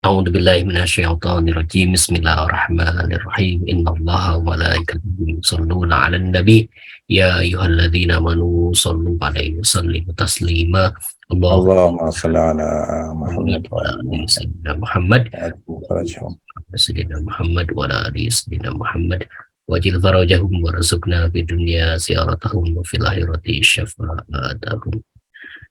أعوذ بالله من الشيطان الرجيم بسم الله الرحمن الرحيم إن الله وملائكته يصلون على النبي يا أيها الذين آمنوا صلوا عليه وسلموا تسليما اللهم صل على محمد محمد وعلى وعلى آل سيدنا محمد فرجهم. سيدنا محمد وعلى آل سيدنا محمد وجل فرجهم ورزقنا في الدنيا زيارتهم وفي الآخرة شفاعتهم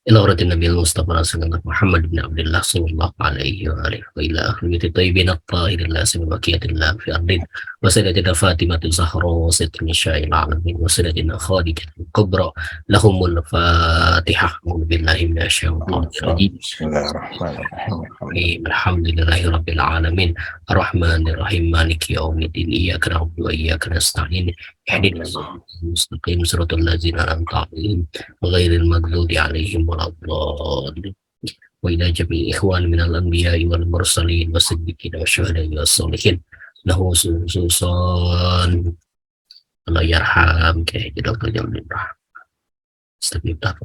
إلى ورد النبي المصطفى سيدنا محمد بن عبد الله صلى الله عليه وآله وإلى أهل بيت الطيبين الطاهرين لا سيما بقية الله في أرض وسيدنا فاطمة الزهراء وسيدة نساء العالمين وسيدنا خادجة الكبرى لهم الفاتحة. أعوذ بالله من الشيطان الرجيم. بسم الله الرحمن الرحيم. الحمد لله رب العالمين الرحمن الرحيم مالك يوم الدين إياك نعبد وإياك نستعين اهدنا الصراط المستقيم صراط الذين أنعمت عليهم غير المغضوب عليهم ولا الضالين وإلى جميع إخوان من الأنبياء والمرسلين والصديقين والشهداء والصالحين له خصوصا الله يرحم كهجرة جل استغفر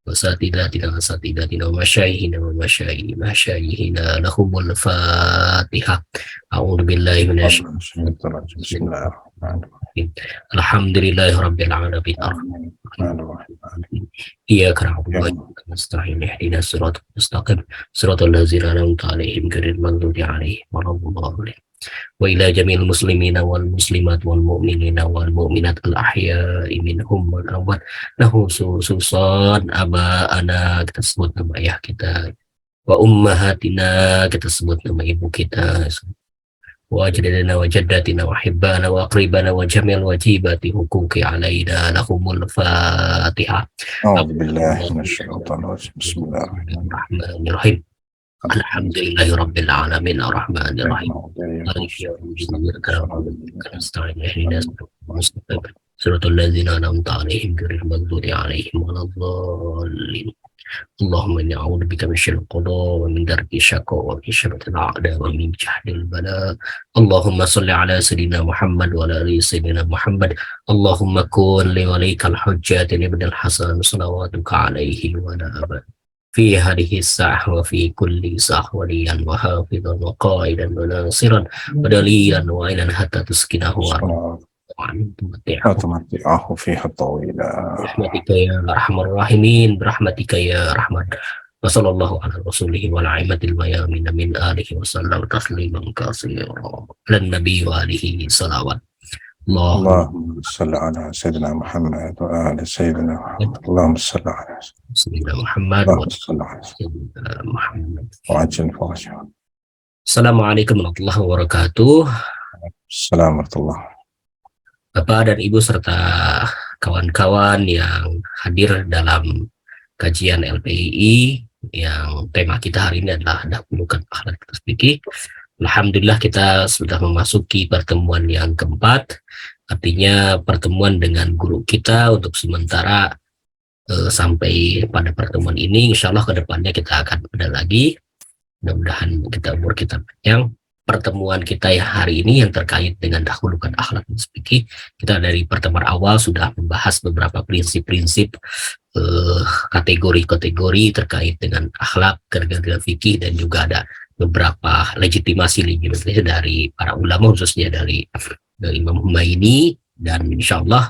وساتذاتنا وساتذاتنا ومشايخنا ومشايخنا لهم الفاتحة. أعوذ بالله من الشيطان الرجيم. بسم الله الرحمن الرحيم. الحمد لله رب العالمين الرحمن الرحيم. إياك نعبد وإياك نستعين اهدنا الصراط المستقيم صراط الذين أنعمت عليهم غير المغضوب عليهم ولا الضالين وإلى جميع المسلمين والمسلمات والمؤمنين والمؤمنات الأحياء منهم والأموات له خصوصا أباءنا kita sebut nama ayah kita wa ummahatina kita sebut nama ibu kita wa ajdadana wa jaddatina wa hibbana wa aqribana wa jamil wajibati huquqi alaina lahumul fatihah. أعوذ بالله من الشيطان الرجيم. بسم الله الرحمن الرحيم Alhamdulillahi Rabbil Alamin Ar-Rahman Ar-Rahim Maliki Yawmiddin Nasta'in ihdinas siratal mustaqim siratal ladzina an'amta 'alaihim ghairil maghdubi 'alaihim waladdallin. Allahumma inni a'udzu bika min syarril qada wa min darki syaqqa wa min syarril a'da wa min jahdil bala. Allahumma shalli 'ala sayyidina Muhammad wa 'ala ali sayyidina Muhammad. Allahumma kun li walikal hujjat ibn al-Hasan salawatuka 'alaihi wa 'ala abad في هذه الساعة وفي كل ساعة وليا وحافظا وقائدا وناصرا ودليلا وعينا حتى تسكنه وتمتعه فيها طويلا برحمتك يا أرحم الراحمين برحمتك يا رحمن. وصلى الله على رسوله والأئمة الميامين من آله وسلم تسليما كثيرا على النبي وآله صلوات. اللهم صل على سيدنا محمد وآل سيدنا محمد. اللهم صل على سيدنا محمد سيدنا محمد وعجل فرجه. Assalamualaikum warahmatullahi wabarakatuh. Assalamualaikum. Bapak dan Ibu serta kawan-kawan yang hadir dalam kajian LPII yang tema kita hari ini adalah dahulukan akhlak fikih. Alhamdulillah kita sudah memasuki pertemuan yang keempat, artinya pertemuan dengan guru kita untuk sementara sampai pada pertemuan ini. Insya Allah kedepannya kita akan ada lagi, mudah-mudahan umur kita panjang. Pertemuan kita yang hari ini yang terkait dengan dahulukan akhlak fikih, kita dari pertemuan awal sudah membahas beberapa prinsip-prinsip kategori-kategori terkait dengan akhlak kerja fikih, dan juga ada beberapa legitimasi dari para ulama, khususnya dari Imam Humaini. Dan insya Allah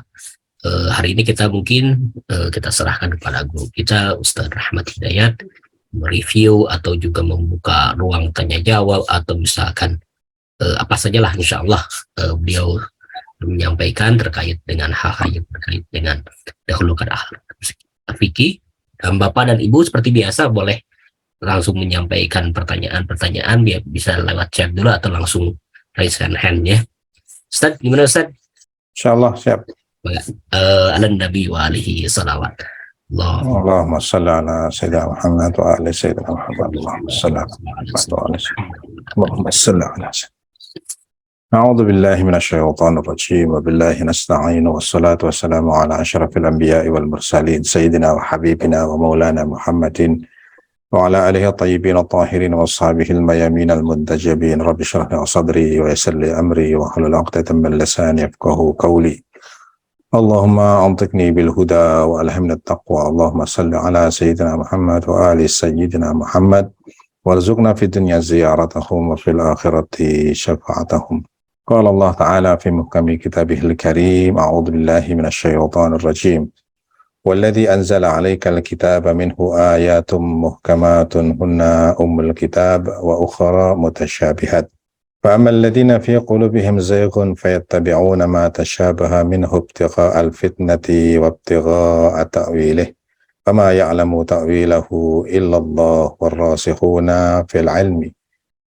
hari ini kita mungkin kita serahkan kepada guru kita Ustaz Rahmat Hidayat mereview atau juga membuka ruang tanya jawab, atau misalkan apa sajalah insya Allah beliau menyampaikan terkait dengan hal-hal yang terkait dengan dahulukan akhlak fikih. Dan Bapak dan Ibu seperti biasa boleh langsung menyampaikan pertanyaan-pertanyaan, dia bisa lewat chat dulu atau langsung raise hand ya. Ustaz, gimana Ustaz? Insyaallah siap. Ala Nabi wa alihi salawat. Allahumma salli ala sayyidina Muhammad wa ala sayyidina Muhammad. Allahumma salli ala Allahumma salli ala أعوذ بالله من الشيطان الرجيم وبالله نستعين والصلاة والسلام على أشرف الأنبياء والمرسلين سيدنا وحبيبنا ومولانا محمد وعلى آله الطيبين الطاهرين وأصحابه الميامين المنتجبين. رب اشرح لي صدري ويسر لي أمري واحلل عقدة من لساني يفقهوا قولي. اللهم أنطقني بالهدى وألهمنا التقوى. اللهم صل على سيدنا محمد وآل سيدنا محمد warzuqna fid dunya ziyaratahum wa fil akhirati syafa'atahum. Qala Allah Ta'ala fi muhkami kitabihil karim, a'udzu billahi minasy syaithanir rajim. والذي أنزل عليك الكتاب منه آيات محكمات هن أم الكتاب وأخرى متشابهات فأما الذين في قلوبهم زيغ فيتبعون ما تشابه منه ابتغاء الفتنة وابتغاء تأويله فما يعلم تأويله إلا الله والراسخون في العلم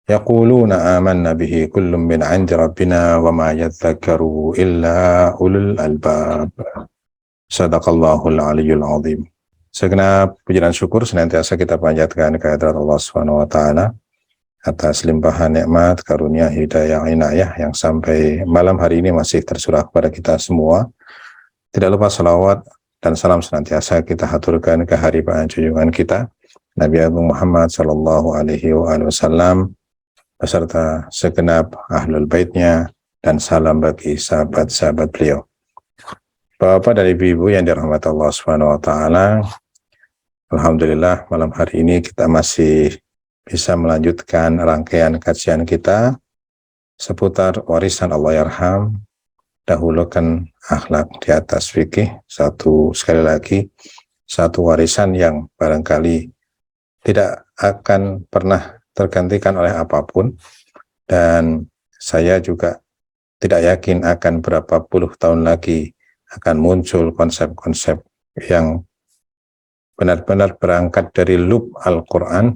يقولون آمنا به كل من عند ربنا وما يذكر إلا أولو الألباب. Sadaqallahul aliyyul azim. Segenap puji dan syukur senantiasa kita panjatkan kehadirat Allah Subhanahu wa taala atas limpahan nikmat, karunia, hidayah, inayah yang sampai malam hari ini masih tercurah kepada kita semua. Tidak lupa salawat dan salam senantiasa kita haturkan ke hadirat junjungan kita Nabi Agung Muhammad sallallahu alaihi wasallam beserta segenap ahlul baitnya, dan salam bagi sahabat-sahabat beliau. Bapak dan Ibu-ibu yang dirahmati Allah Subhanahu wa taala, alhamdulillah malam hari ini kita masih bisa melanjutkan rangkaian kajian kita seputar warisan Allahyarham, dahulukan akhlak di atas fikih. Sekali lagi satu warisan yang barangkali tidak akan pernah tergantikan oleh apapun, dan saya juga tidak yakin akan berapa puluh tahun lagi akan muncul konsep-konsep yang benar-benar berangkat dari lub Al-Quran,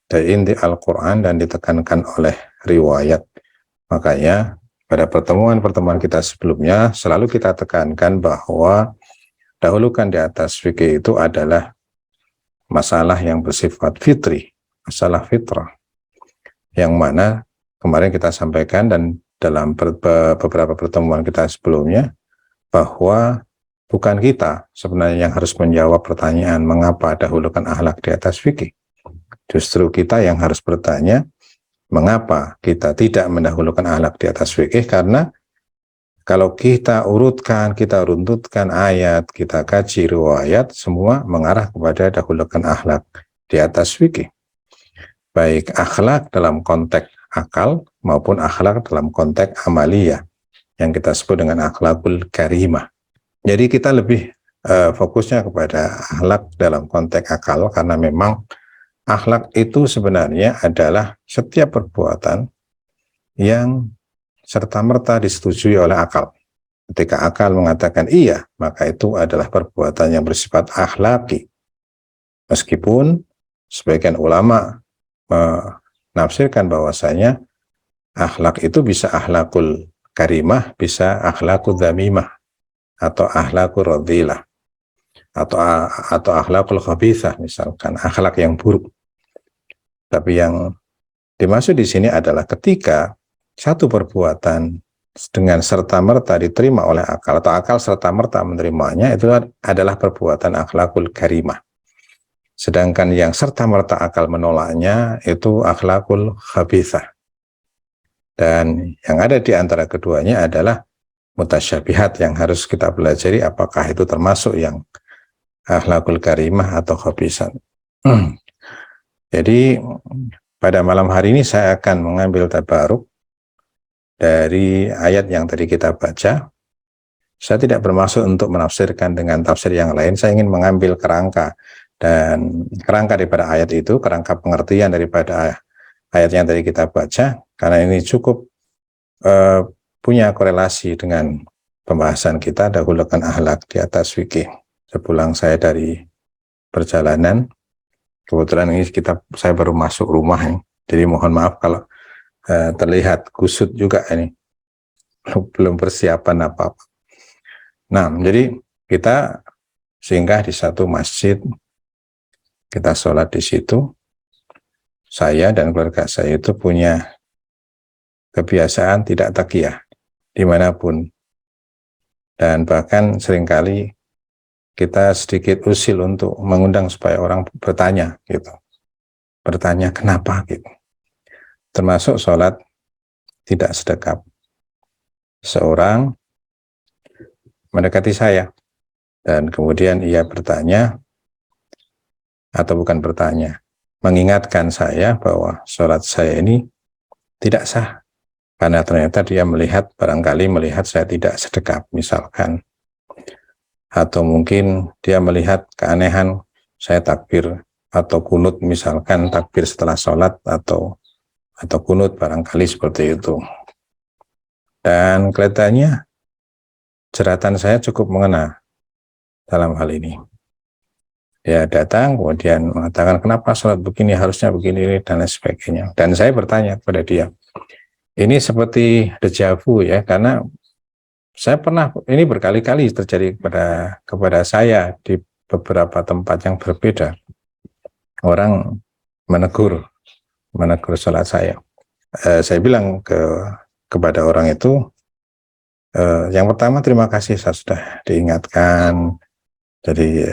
dari inti Al-Quran, dan ditekankan oleh riwayat. Makanya pada pertemuan-pertemuan kita sebelumnya selalu kita tekankan bahwa dahulukan di atas fikih itu adalah masalah yang bersifat fitri, masalah fitrah, yang mana kemarin kita sampaikan dan dalam beberapa pertemuan kita sebelumnya, bahwa bukan kita sebenarnya yang harus menjawab pertanyaan mengapa dahulukan akhlak di atas fikih. Justru kita yang harus bertanya mengapa kita tidak mendahulukan akhlak di atas fikih, karena kalau kita urutkan, kita runtutkan ayat, kita kaji riwayat, semua mengarah kepada dahulukan akhlak di atas fikih. Baik akhlak dalam konteks akal maupun akhlak dalam konteks amaliyah, yang kita sebut dengan akhlakul karimah. Jadi kita lebih fokusnya kepada akhlak dalam konteks akal, karena memang akhlak itu sebenarnya adalah setiap perbuatan yang serta-merta disetujui oleh akal. Ketika akal mengatakan iya, maka itu adalah perbuatan yang bersifat akhlaki. Meskipun sebagian ulama menafsirkan bahwasanya akhlak itu bisa akhlakul karimah, bisa akhlakul dzamimah, atau akhlakul radhilah, atau akhlakul khabithah, misalkan akhlak yang buruk. Tapi yang dimaksud di sini adalah ketika satu perbuatan dengan serta-merta diterima oleh akal, atau akal serta-merta menerimanya, itu adalah perbuatan akhlakul karimah. Sedangkan yang serta-merta akal menolaknya itu akhlakul khabithah. Dan yang ada di antara keduanya adalah mutasyabihat, yang harus kita pelajari apakah itu termasuk yang akhlakul karimah atau khabithah. Jadi pada malam hari ini saya akan mengambil tabaruk dari ayat yang tadi kita baca. Saya tidak bermaksud untuk menafsirkan dengan tafsir yang lain. Saya ingin mengambil kerangka, dan kerangka daripada ayat itu, kerangka pengertian daripada ayat yang tadi kita baca, karena ini cukup punya korelasi dengan pembahasan kita dahulukan akhlak di atas fikih. Sepulang saya dari perjalanan, kebetulan ini saya baru masuk rumah ini, jadi mohon maaf kalau terlihat kusut juga ini, belum persiapan apa-apa. Nah, jadi kita singgah di satu masjid, kita sholat di situ. Saya dan keluarga saya itu punya kebiasaan tidak taqiyah dimanapun, dan bahkan seringkali kita sedikit usil untuk mengundang supaya orang bertanya gitu, bertanya kenapa gitu. Termasuk sholat tidak sedekap. Seorang mendekati saya dan kemudian ia bertanya, atau bukan bertanya, mengingatkan saya bahwa sholat saya ini tidak sah. Karena ternyata dia barangkali melihat saya tidak sedekap misalkan. Atau mungkin dia melihat keanehan saya takbir atau kunut misalkan, takbir setelah sholat atau kunut barangkali seperti itu. Dan kelihatannya jeratan saya cukup mengena dalam hal ini. Ya datang kemudian mengatakan kenapa sholat begini, harusnya begini dan lain sebagainya. Dan saya bertanya kepada dia, ini seperti deja vu ya, karena saya pernah, ini berkali-kali terjadi kepada saya di beberapa tempat yang berbeda. Orang menegur sholat saya. Saya bilang kepada orang itu, yang pertama terima kasih, saya sudah diingatkan. Jadi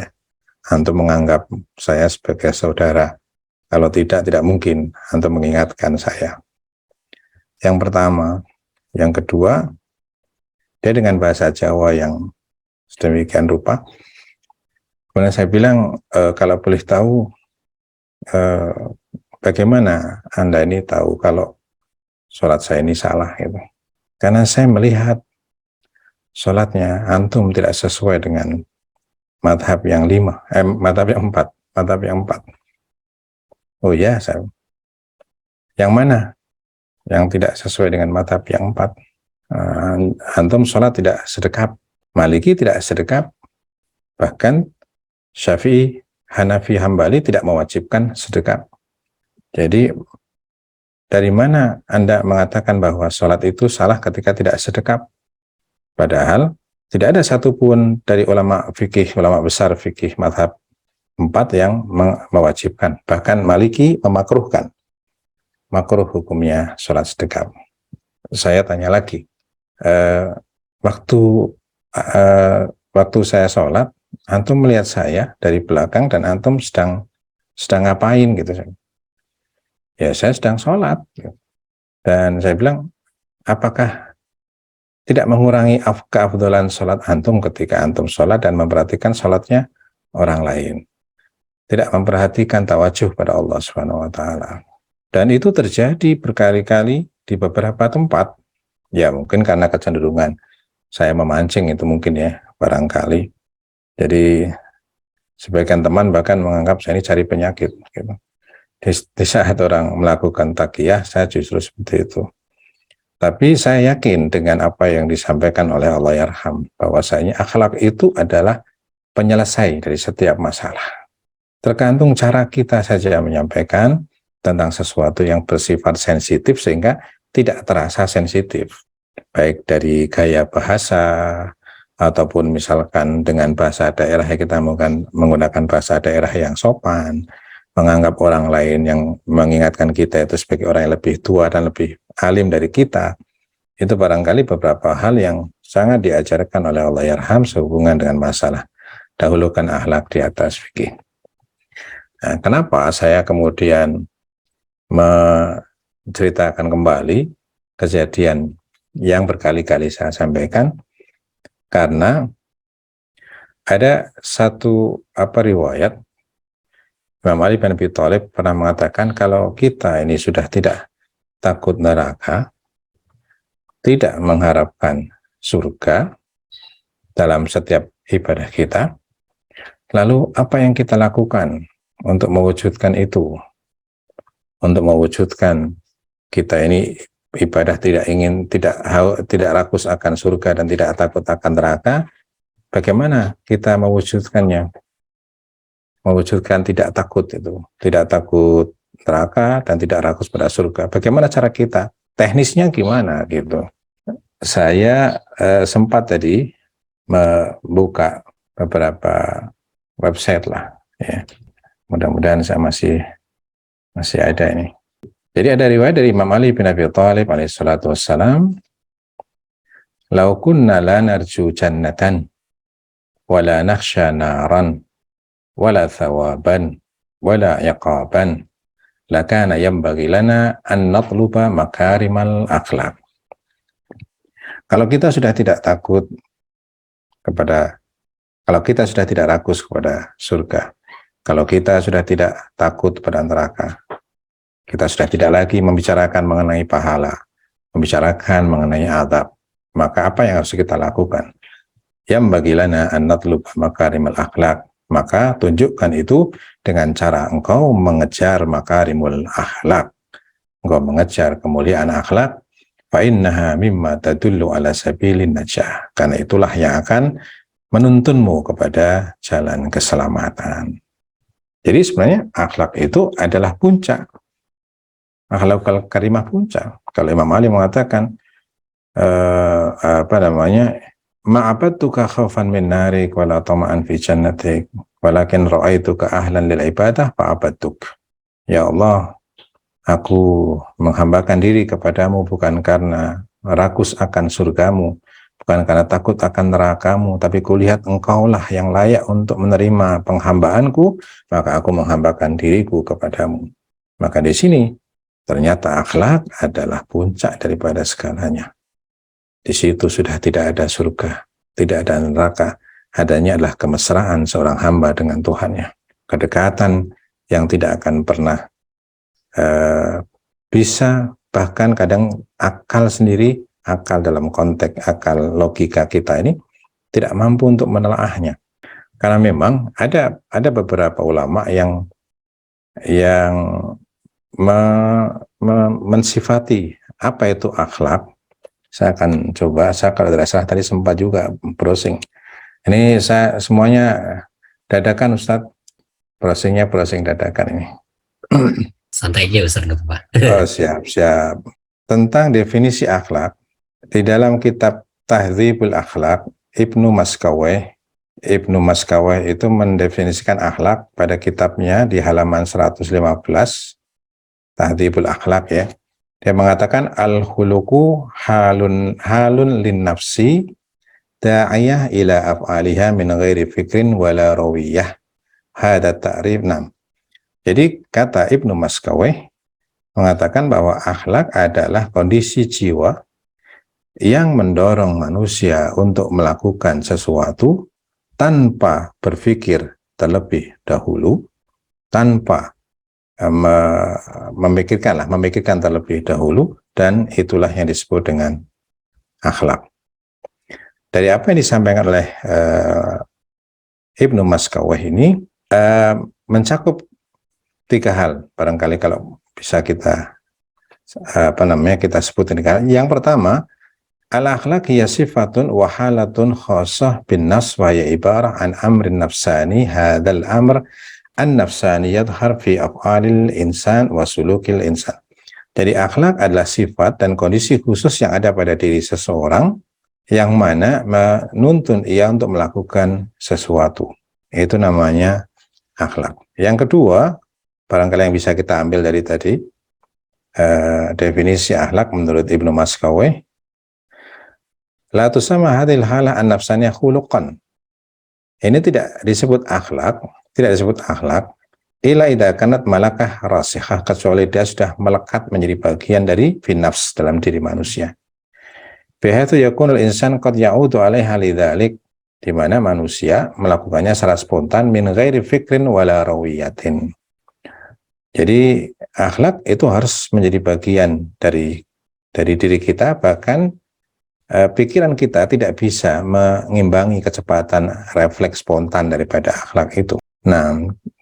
antum menganggap saya sebagai saudara. Kalau tidak mungkin antum mengingatkan saya. Yang pertama. Yang kedua, dia dengan bahasa Jawa yang sedemikian rupa. Kemudian saya bilang, kalau boleh tahu, bagaimana Anda ini tahu kalau sholat saya ini salah gitu. Karena saya melihat sholatnya antum tidak sesuai dengan madhab yang madhab yang empat. Oh ya, saya. Yang mana? Yang tidak sesuai dengan madhab yang empat. Antum sholat tidak sedekap, Maliki tidak sedekap, bahkan Syafi'i, Hanafi, Hambali tidak mewajibkan sedekap. Jadi dari mana Anda mengatakan bahwa sholat itu salah ketika tidak sedekap? Padahal tidak ada satupun dari ulama besar fikih madhab 4 yang mewajibkan. Bahkan Maliki memakruhkan. Makruh hukumnya sholat sedekap. Saya tanya lagi, waktu saya sholat, antum melihat saya dari belakang dan antum sedang ngapain gitu. Ya saya sedang sholat. Dan saya bilang, apakah tidak mengurangi keafdalan sholat antum ketika antum sholat dan memperhatikan sholatnya orang lain, tidak memperhatikan tawajuh pada Allah Subhanahu wa Ta'ala. Dan itu terjadi berkali-kali di beberapa tempat. Ya mungkin karena kecenderungan saya memancing itu mungkin ya, barangkali. Jadi sebagian teman bahkan menganggap saya ini cari penyakit gitu. Di saat orang melakukan taqiyah, saya justru seperti itu. Tapi saya yakin dengan apa yang disampaikan oleh Allahyarham, bahwasanya akhlak itu adalah penyelesai dari setiap masalah. Tergantung cara kita saja menyampaikan tentang sesuatu yang bersifat sensitif sehingga tidak terasa sensitif. Baik dari gaya bahasa, ataupun misalkan dengan bahasa daerah, kita menggunakan bahasa daerah yang sopan, menganggap orang lain yang mengingatkan kita itu sebagai orang yang lebih tua dan lebih alim dari kita. Itu barangkali beberapa hal yang sangat diajarkan oleh Allahyarham sehubungan dengan masalah dahulukan akhlak di atas fikih. Nah, kenapa saya kemudian menceritakan kembali kejadian yang berkali-kali saya sampaikan? Karena ada satu riwayat Imam Ali bin Abi Thalib pernah mengatakan kalau kita ini sudah tidak takut neraka, tidak mengharapkan surga dalam setiap ibadah kita, lalu apa yang kita lakukan untuk mewujudkan itu? Untuk mewujudkan kita ini ibadah tidak rakus akan surga dan tidak takut akan neraka, bagaimana kita mewujudkannya? Mewujudkan tidak takut itu, tidak takut neraka dan tidak rakus pada surga. Bagaimana cara kita? Teknisnya gimana gitu? Saya sempat tadi membuka beberapa website lah, ya. Mudah-mudahan saya masih ada ini. Jadi ada riwayat dari Imam Ali bin Abi Thalib alaihissalatu wassalam, "Lau kunna la narju jannatan wala nakhsha naran wala thawaban wala iqaban lakana yanbaghi lana an natluba makarimal akhlaq." Kalau kita sudah tidak rakus kepada surga, Kalau kita sudah tidak takut pada neraka, kita sudah tidak lagi membicarakan mengenai pahala, membicarakan mengenai azab, maka apa yang harus kita lakukan? Yang bagilana an natlub makarimal akhlak, maka tunjukkan itu dengan cara engkau mengejar makarimul akhlak, engkau mengejar kemuliaan akhlak. Fa innaha mimma tadullu ala sabilin najah, karena itulah yang akan menuntunmu kepada jalan keselamatan. Jadi sebenarnya akhlak itu adalah puncak, akhlak karimah puncak. Kalau Imam Ali mengatakan ma'abadtuka khaufan min narik wala tama'an fi jannatik walakin ra'aituka ahlan lil ibadah fa'abadtuk. Ya Allah, aku menghambakan diri kepadamu bukan karena rakus akan surgamu, bukan karena takut akan nerakamu, tapi kulihat engkaulah yang layak untuk menerima penghambaanku, maka aku menghambakan diriku kepadamu. Maka di sini ternyata akhlak adalah puncak daripada segalanya. Di situ sudah tidak ada surga, tidak ada neraka, adanya adalah kemesraan seorang hamba dengan Tuhannya, kedekatan yang tidak akan pernah bisa, bahkan kadang akal sendiri, akal dalam konteks akal logika kita ini tidak mampu untuk menelaahnya. Karena memang ada beberapa ulama yang mensifati apa itu akhlak. Saya akan coba, saya kalau tidak salah tadi sempat juga browsing. Ini saya semuanya dadakan Ustadz, browsing dadakan ini. Santai aja Ustaz, nggak apa-apa. Oh, siap. Tentang definisi akhlak, di dalam kitab Tahdzibul Akhlak, Ibnu Maskaweh itu mendefinisikan akhlak pada kitabnya di halaman 115, Tahdzibul Akhlak ya. Dia mengatakan al-khuluqu halun lin nafsi da'iyah ila af'aliha min ghairi fikrin wala rawiyah. Hada ta'rif 6. Jadi kata Ibnu Maskaweh mengatakan bahwa akhlak adalah kondisi jiwa yang mendorong manusia untuk melakukan sesuatu tanpa berpikir terlebih dahulu, tanpa memikirkan terlebih dahulu, dan itulah yang disebut dengan akhlak. Dari apa yang disampaikan oleh Ibnu Maskaweh ini mencakup 3 hal, barangkali kalau bisa kita kita sebut ini. Yang pertama, al-akhlaq hiya sifatun wa halatun khassah bin nas wa ya ibarah an amrin nafsani. Hadzal amr an-nafsani yadhhar fi af'alil insan wa sulukil insan. Jadi akhlak adalah sifat dan kondisi khusus yang ada pada diri seseorang yang mana menuntun ia untuk melakukan sesuatu. Itu namanya akhlak. Yang kedua, barangkali yang bisa kita ambil dari tadi, definisi akhlak menurut Ibnu Maskaweh, la tusamma hadhil halah an-nafsaniyah khuluqan. Ini tidak disebut akhlak illa idza kanat malakah rasikhah, kecuali dia sudah melekat menjadi bagian dari nafs dalam diri manusia. Bihaitsu yakunul insan qad ya'udu 'alaiha lidzalik, di mana manusia melakukannya secara spontan min ghairi fikrin wala rawiyatin. Jadi akhlak itu harus menjadi bagian dari diri kita, bahkan pikiran kita tidak bisa mengimbangi kecepatan refleks spontan daripada akhlak itu. Nah,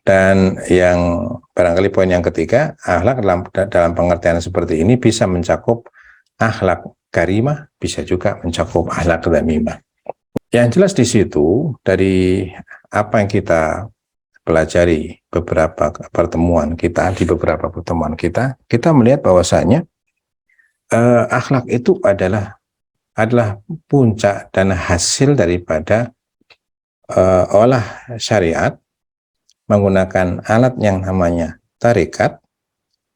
dan yang barangkali poin yang ketiga, akhlak dalam pengertian seperti ini bisa mencakup akhlak karimah, bisa juga mencakup akhlak dzamimah. Yang jelas di situ dari apa yang kita pelajari beberapa pertemuan kita, kita melihat bahwasanya akhlak itu adalah puncak dan hasil daripada olah syariat menggunakan alat yang namanya tarekat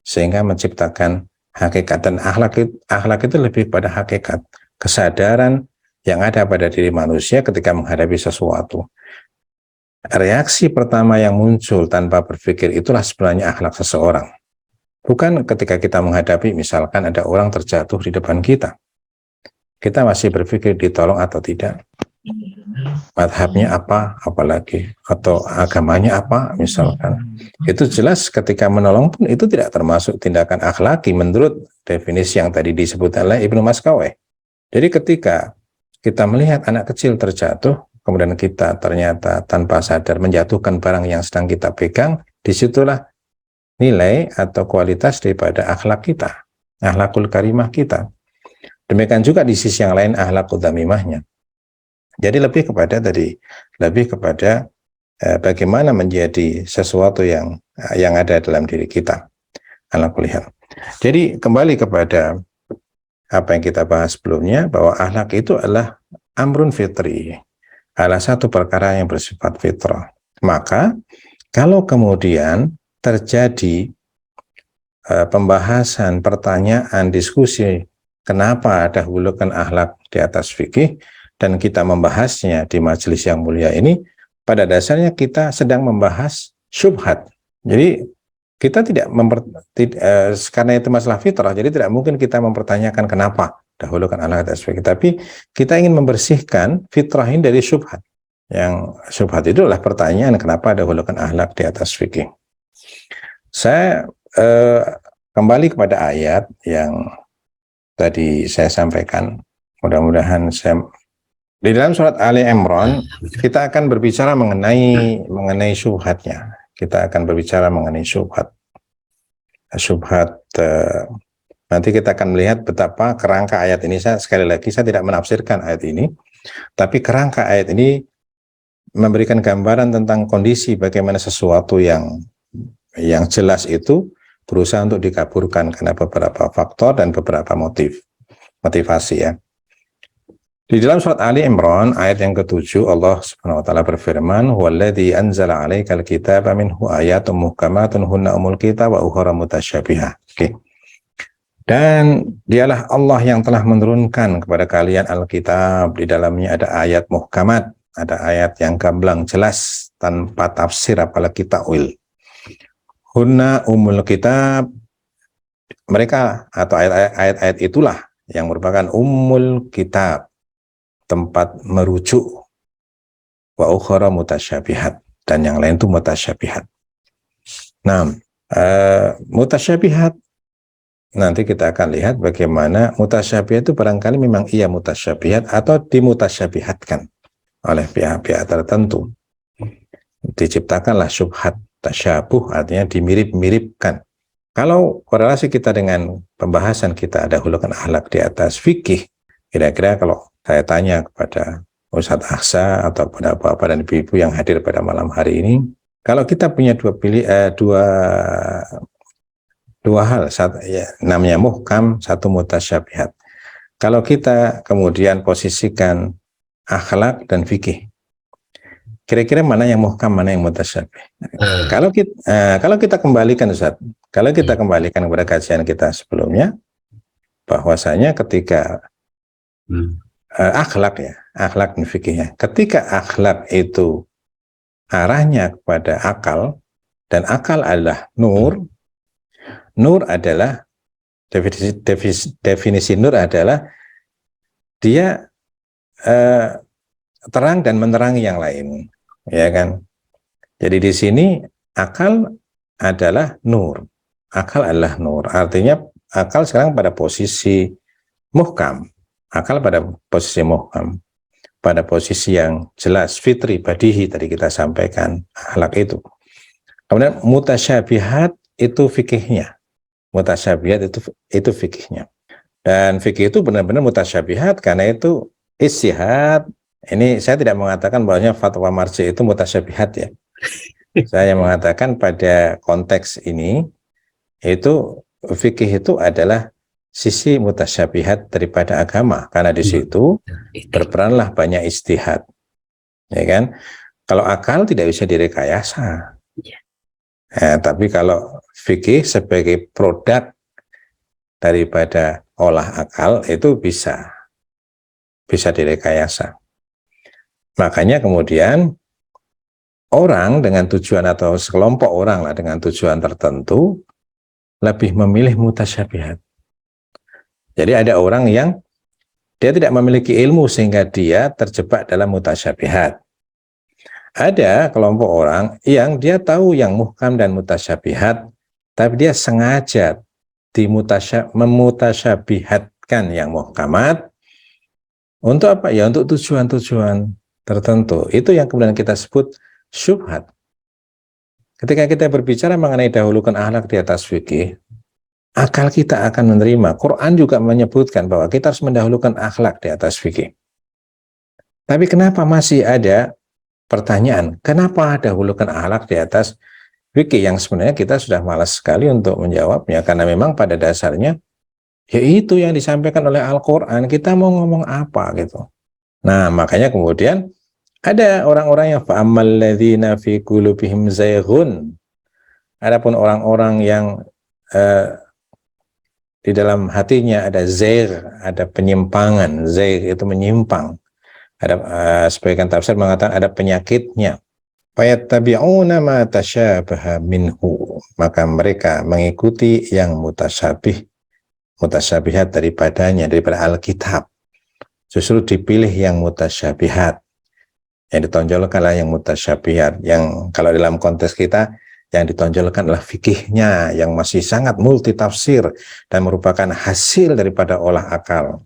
sehingga menciptakan hakikat. Dan akhlak itu lebih pada hakikat, kesadaran yang ada pada diri manusia ketika menghadapi sesuatu. Reaksi pertama yang muncul tanpa berpikir itulah sebenarnya akhlak seseorang. Bukan ketika kita menghadapi misalkan ada orang terjatuh di depan kita, kita masih berpikir ditolong atau tidak. madhabnya apa, apalagi, atau agamanya apa, misalkan. Itu jelas ketika menolong pun itu tidak termasuk tindakan akhlaki menurut definisi yang tadi disebut oleh Ibnu Maskaweh. Jadi ketika kita melihat anak kecil terjatuh, kemudian kita ternyata tanpa sadar menjatuhkan barang yang sedang kita pegang, disitulah nilai atau kualitas daripada akhlak kita, akhlakul karimah kita. Demikian juga di sisi yang lain akhlakul damimahnya. Jadi lebih kepada bagaimana menjadi sesuatu yang ada dalam diri kita. Akhlakul hal. Jadi kembali kepada apa yang kita bahas sebelumnya, bahwa akhlak itu adalah amrun fitri, adalah satu perkara yang bersifat fitrah. Maka kalau kemudian terjadi pembahasan, pertanyaan, diskusi, kenapa dahulukan akhlak di atas fikih, dan kita membahasnya di majelis yang mulia ini, pada dasarnya kita sedang membahas syubhat. Jadi kita tidak karena itu masalah fitrah, jadi tidak mungkin kita mempertanyakan kenapa dahulukan akhlak di atas fikih, tapi kita ingin membersihkan fitrah ini dari syubhat. Yang syubhat itu adalah pertanyaan kenapa dahulukan akhlak di atas fikih. Saya kembali kepada ayat yang tadi saya sampaikan. Mudah-mudahan di dalam surat Ali Imran kita akan berbicara mengenai syubhatnya. Kita akan berbicara mengenai syubhat. Nanti kita akan melihat betapa kerangka ayat ini. Sekali lagi saya tidak menafsirkan ayat ini, tapi kerangka ayat ini memberikan gambaran tentang kondisi bagaimana sesuatu yang jelas itu berusaha untuk dikaburkan karena beberapa faktor dan beberapa motivasi ya. Di dalam surat Ali Imran ayat yang ke-7 Allah Subhanahu wa taala berfirman, "Huwallazi anzala 'alaikal kitaba minhu ayatun muhkamatun hunna umul kitab wa ukhra mutasyabihat." Oke. Dan dialah Allah yang telah menurunkan kepada kalian Alkitab, di dalamnya ada ayat muhkamat, ada ayat yang gamblang jelas tanpa tafsir apalagi ta'wil. Hunna umul kitab, mereka atau ayat-ayat itulah yang merupakan umul kitab, tempat merujuk, wa ukhra mutasyabihat, dan yang lain itu mutasyabihat. Nah, mutasyabihat nanti kita akan lihat bagaimana mutasyabihat itu barangkali memang ia mutasyabihat atau dimutasyabihatkan oleh pihak-pihak tertentu. Diciptakanlah syubhat, tasyabuh artinya dimirip-miripkan. Kalau korelasi kita dengan pembahasan kita dahulukan akhlak di atas fikih, kira-kira kalau saya tanya kepada Ustadz Aksa atau pada bapak dan ibu-ibu yang hadir pada malam hari ini, kalau kita punya dua hal, satu, ya, namanya muhkam, satu mutasyabihat. Kalau kita kemudian posisikan akhlak dan fikih, kira-kira mana yang muhkam, mana yang mutasyabih? Kalau kita kembalikan Ustaz, kalau kita kembalikan kepada kajian kita sebelumnya, bahwasanya ketika akhlak dan fikihnya, ketika akhlak itu arahnya kepada akal, dan akal adalah nur adalah definisi nur adalah dia terang dan menerangi yang lain, ya kan? Jadi di sini akal adalah nur, artinya akal sekarang pada posisi muhkam. Akal pada posisi muhkam, pada posisi yang jelas, fitri, badihi, tadi kita sampaikan akhlak itu. Kemudian mutasyabihat itu fikihnya. Mutasyabihat itu fikihnya. Dan fikih itu benar-benar mutasyabihat karena itu istihad. Ini saya tidak mengatakan bahwa fatwa marji itu mutasyabihat ya. Saya mengatakan pada konteks ini, itu fikih itu adalah sisi mutasyabihat daripada agama, karena di situ berperanlah banyak istihad, ya kan? Kalau akal tidak bisa direkayasa, tapi kalau fikih sebagai produk daripada olah akal itu bisa direkayasa. Makanya kemudian orang dengan tujuan atau sekelompok orang lah dengan tujuan tertentu lebih memilih mutasyabihat. Jadi ada orang yang Dia tidak memiliki ilmu sehingga dia terjebak dalam mutasyabihat. Ada kelompok orang yang dia tahu yang muhkam dan mutasyabihat, tapi dia sengaja memutasyabihatkan yang muhkamat untuk apa? Ya untuk tujuan-tujuan tertentu. Itu yang kemudian kita sebut syubhat. Ketika kita berbicara mengenai dahulukan akhlak di atas fikih, akal kita akan menerima. Quran juga menyebutkan bahwa kita harus mendahulukan akhlak di atas fikih. Tapi kenapa masih ada pertanyaan, kenapa dahulukan akhlak di atas fikih, yang sebenarnya kita sudah malas sekali untuk menjawabnya, karena memang pada dasarnya ya itu yang disampaikan oleh Al-Quran, kita mau ngomong apa gitu. Nah, makanya kemudian ada orang-orang yang fa'ammal ladzina fi qulubihim zayghun. Adapun orang-orang yang di dalam hatinya ada zaygh, ada penyimpangan. Zaygh itu menyimpang. Ada sebagian tafsir mengatakan ada penyakitnya. Fayattabi'una ma tasyabaha minhu, maka mereka mengikuti yang mutasyabihat daripadanya, daripada Alkitab. Justru dipilih yang mutasyabihat, yang ditonjolkanlah yang mutasyabihat, yang kalau dalam konteks kita yang ditonjolkan adalah fikihnya yang masih sangat multitafsir dan merupakan hasil daripada olah akal.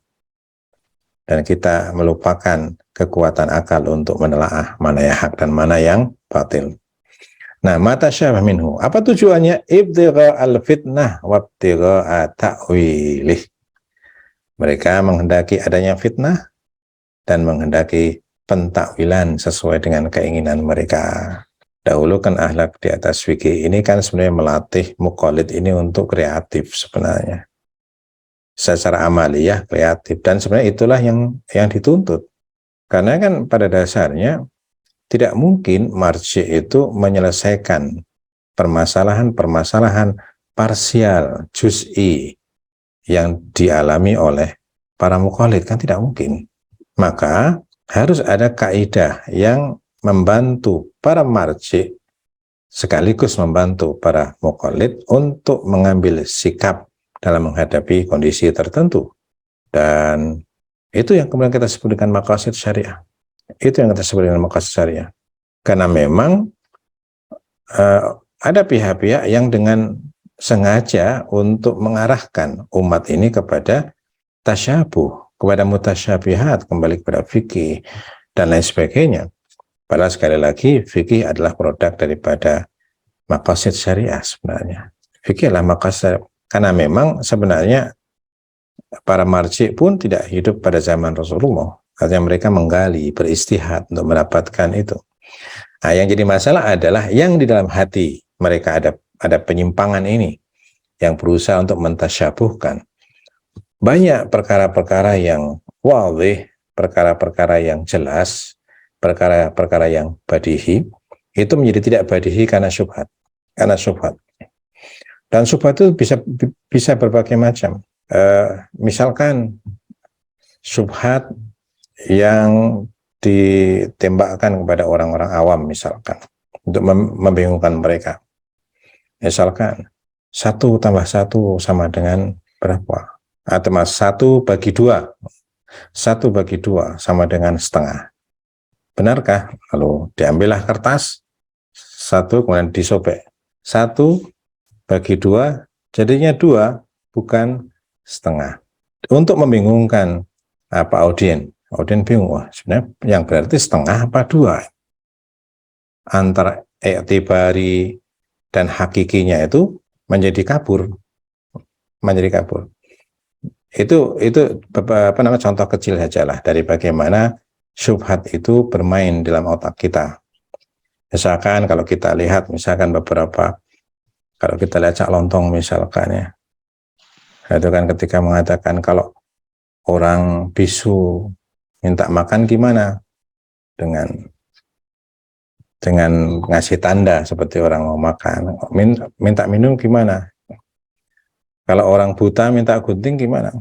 Dan kita melupakan kekuatan akal untuk menelaah mana yang hak dan mana yang batil. Nah, mata syabah minhu. Apa tujuannya? Ibtigha al-fitnah wabtigha ta'wilih. Mereka menghendaki adanya fitnah dan menghendaki pentakwilan sesuai dengan keinginan mereka. Dahulukan akhlak di atas fikih ini kan sebenarnya melatih muqallid ini untuk kreatif sebenarnya. Secara amaliyah kreatif, dan sebenarnya itulah yang dituntut. Karena kan pada dasarnya tidak mungkin marji itu menyelesaikan permasalahan-permasalahan parsial, juz'i yang dialami oleh para muqallid, kan tidak mungkin. Maka harus ada kaidah yang membantu para marji sekaligus membantu para muqallid untuk mengambil sikap dalam menghadapi kondisi tertentu. Dan itu yang kemudian kita sebut dengan maqasid syariah. Itu yang kita sebut dengan maqasid syariah. Karena memang ada pihak-pihak yang dengan sengaja untuk mengarahkan umat ini kepada tasyabuh, kepada mutasyabihat, kembali kepada fikih, dan lain sebagainya. Padahal sekali lagi, fikih adalah produk daripada maqasid syariah sebenarnya. Fikih adalah maqasid, karena memang sebenarnya para marji pun tidak hidup pada zaman Rasulullah. Artinya mereka menggali, beristihad untuk mendapatkan itu. Nah, yang jadi masalah adalah yang di dalam hati mereka ada penyimpangan ini, yang berusaha untuk mentasyabuhkan. Banyak perkara-perkara yang wadih, perkara-perkara yang jelas, perkara-perkara yang badihi, itu menjadi tidak badihi karena syubhat. Dan syubhat itu bisa berbagai macam. Misalkan syubhat yang ditembakkan kepada orang-orang awam, misalkan untuk membingungkan mereka. Misalkan 1 tambah 1 sama dengan berapa? Atau 1 bagi 2. 1 bagi 2 sama dengan setengah. Benarkah? Lalu diambillah kertas 1 kemudian disobek. 1 bagi 2 jadinya 2, bukan setengah. Untuk membingungkan audien bingung, wah sebenarnya yang berarti setengah apa 2? Antara i'tibari dan hakikinya itu menjadi kabur. Itu contoh kecil sajalah dari bagaimana syubhat itu bermain dalam otak kita. Misalkan kalau kita lihat kalau kita lihat Cak Lontong misalkan ya, itu kan ketika mengatakan kalau orang bisu minta makan gimana, dengan ngasih tanda seperti orang mau makan. Minta minum gimana, kalau orang buta minta gunting gimana.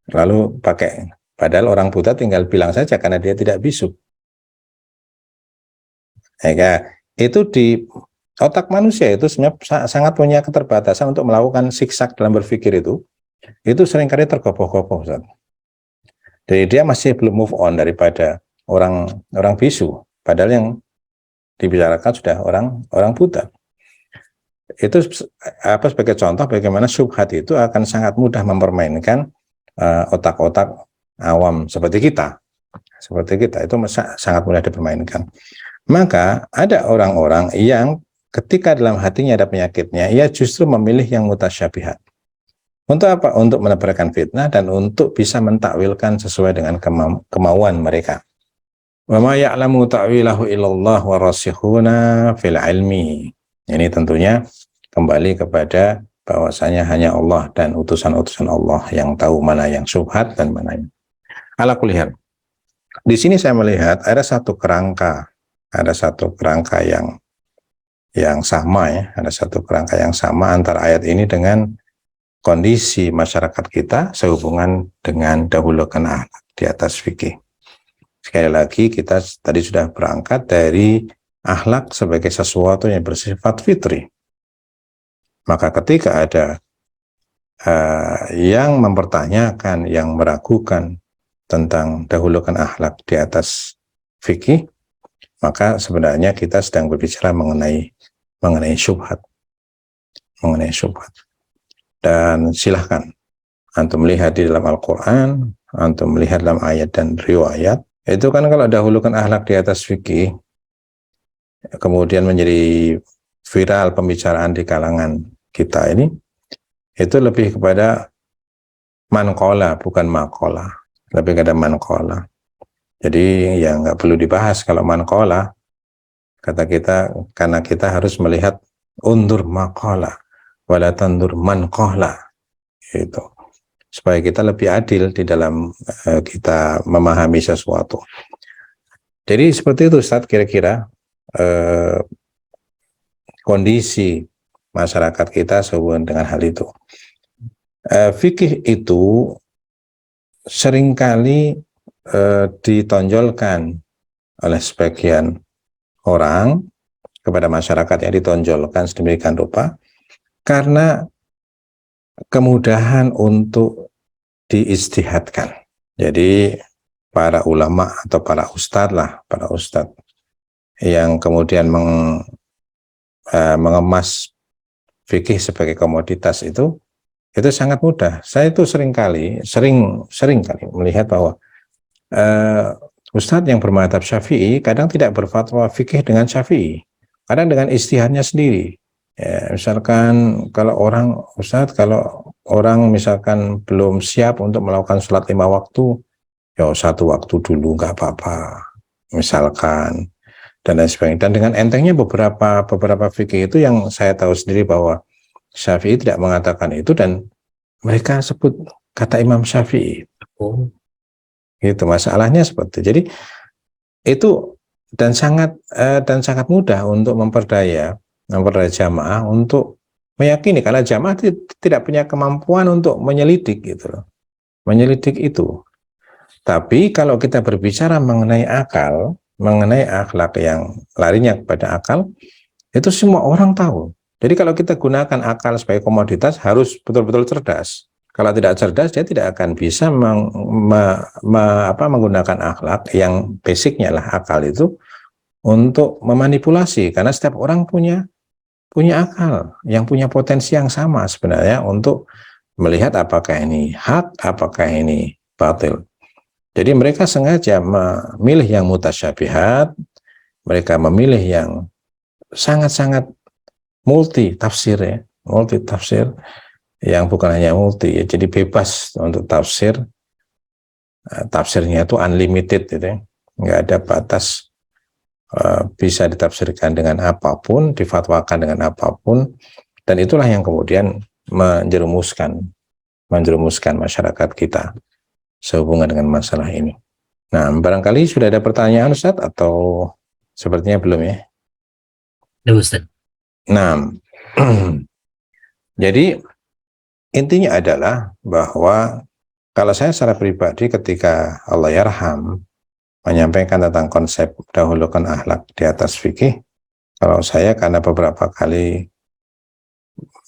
Lalu padahal orang buta tinggal bilang saja karena dia tidak bisu. Itu di otak manusia itu sebenarnya sangat punya keterbatasan untuk melakukan siksak dalam berpikir itu seringkali tergopoh-gopoh, Ustaz. Jadi dia masih belum move on daripada orang bisu, padahal yang dibicarakan sudah orang buta. Itu sebagai contoh bagaimana syubhat itu akan sangat mudah mempermainkan otak-otak awam seperti kita. Seperti kita itu sangat mudah dipermainkan. Maka ada orang-orang yang ketika dalam hatinya ada penyakitnya, ia justru memilih yang mutasyabihat. Untuk apa? Untuk menebarkan fitnah dan untuk bisa mentakwilkan sesuai dengan kemauan mereka. Wa ma ya'lamu ta'wilahu illallah wa rasikhuna fil ilmi. Ini tentunya kembali kepada bahwasanya hanya Allah dan utusan-utusan Allah yang tahu mana yang syubhat dan mana yang ala kulli hal. Di sini saya melihat ada satu kerangka yang sama ya, ada satu kerangka yang sama antara ayat ini dengan kondisi masyarakat kita sehubungan dengan dahulukan akhlak di atas fikih. Sekali lagi kita tadi sudah berangkat dari akhlak sebagai sesuatu yang bersifat fitri. Maka ketika ada yang mempertanyakan, yang meragukan tentang dahulukan akhlak di atas fikih, maka sebenarnya kita sedang berbicara mengenai syubhat. Dan silahkan antum melihat di dalam Al-Quran, antum melihat dalam ayat dan riwayat, itu kan kalau dahulukan akhlak di atas fikih, kemudian menjadi viral pembicaraan di kalangan kita ini, itu lebih kepada manqola, bukan maqola, lebih kepada manqola. Jadi ya nggak perlu dibahas kalau manqola, kata kita, karena kita harus melihat undur maqola, wala tandur manqola, itu supaya kita lebih adil di dalam kita memahami sesuatu. Jadi seperti itu Ustaz, kira-kira kondisi masyarakat kita sehubungan dengan hal itu. Fikih itu seringkali ditonjolkan oleh sebagian orang kepada masyarakat, yang ditonjolkan sedemikian rupa karena kemudahan untuk diistihadkan. Jadi para ulama atau para ustadz yang kemudian mengemas fikih sebagai komoditas itu sangat mudah. Saya itu sering kali melihat bahwa ustadz yang bermadzhab Syafi'i kadang tidak berfatwa fikih dengan Syafi'i, kadang dengan ijtihadnya sendiri. Ya, misalkan kalau orang misalkan belum siap untuk melakukan sholat 5 waktu, ya 1 waktu dulu nggak apa-apa, misalkan, dan lain sebagainya. Dan dengan entengnya beberapa fikih itu yang saya tahu sendiri bahwa Syafi'i tidak mengatakan itu, dan mereka sebut kata Imam Syafi'i. Gitu, masalahnya seperti itu. Jadi itu dan sangat mudah untuk memperdaya jamaah untuk meyakini, karena jamaah tidak punya kemampuan untuk menyelidik gitu loh. Menyelidik itu. Tapi kalau kita berbicara mengenai akal, mengenai akhlak yang larinya kepada akal, itu semua orang tahu. Jadi kalau kita gunakan akal sebagai komoditas, harus betul-betul cerdas. Kalau tidak cerdas, dia tidak akan bisa menggunakan akhlak yang basicnya lah akal itu untuk memanipulasi, karena setiap orang punya akal yang punya potensi yang sama sebenarnya untuk melihat apakah ini hak, apakah ini batil. Jadi mereka sengaja memilih yang mutasyabihat, mereka memilih yang sangat-sangat multi tafsir, yang bukan hanya multi, ya, jadi bebas untuk tafsir. Tafsirnya itu unlimited, gitu ya. Nggak ada batas, bisa ditafsirkan dengan apapun, difatwakan dengan apapun, dan itulah yang kemudian menjerumuskan masyarakat kita sehubungan dengan masalah ini. Nah, barangkali sudah ada pertanyaan Ustaz, atau sepertinya belum ya? Ya Ustaz. Nah, jadi intinya adalah bahwa kalau saya secara pribadi ketika Allah yarham menyampaikan tentang konsep dahulukan akhlak di atas fikih, kalau saya karena beberapa kali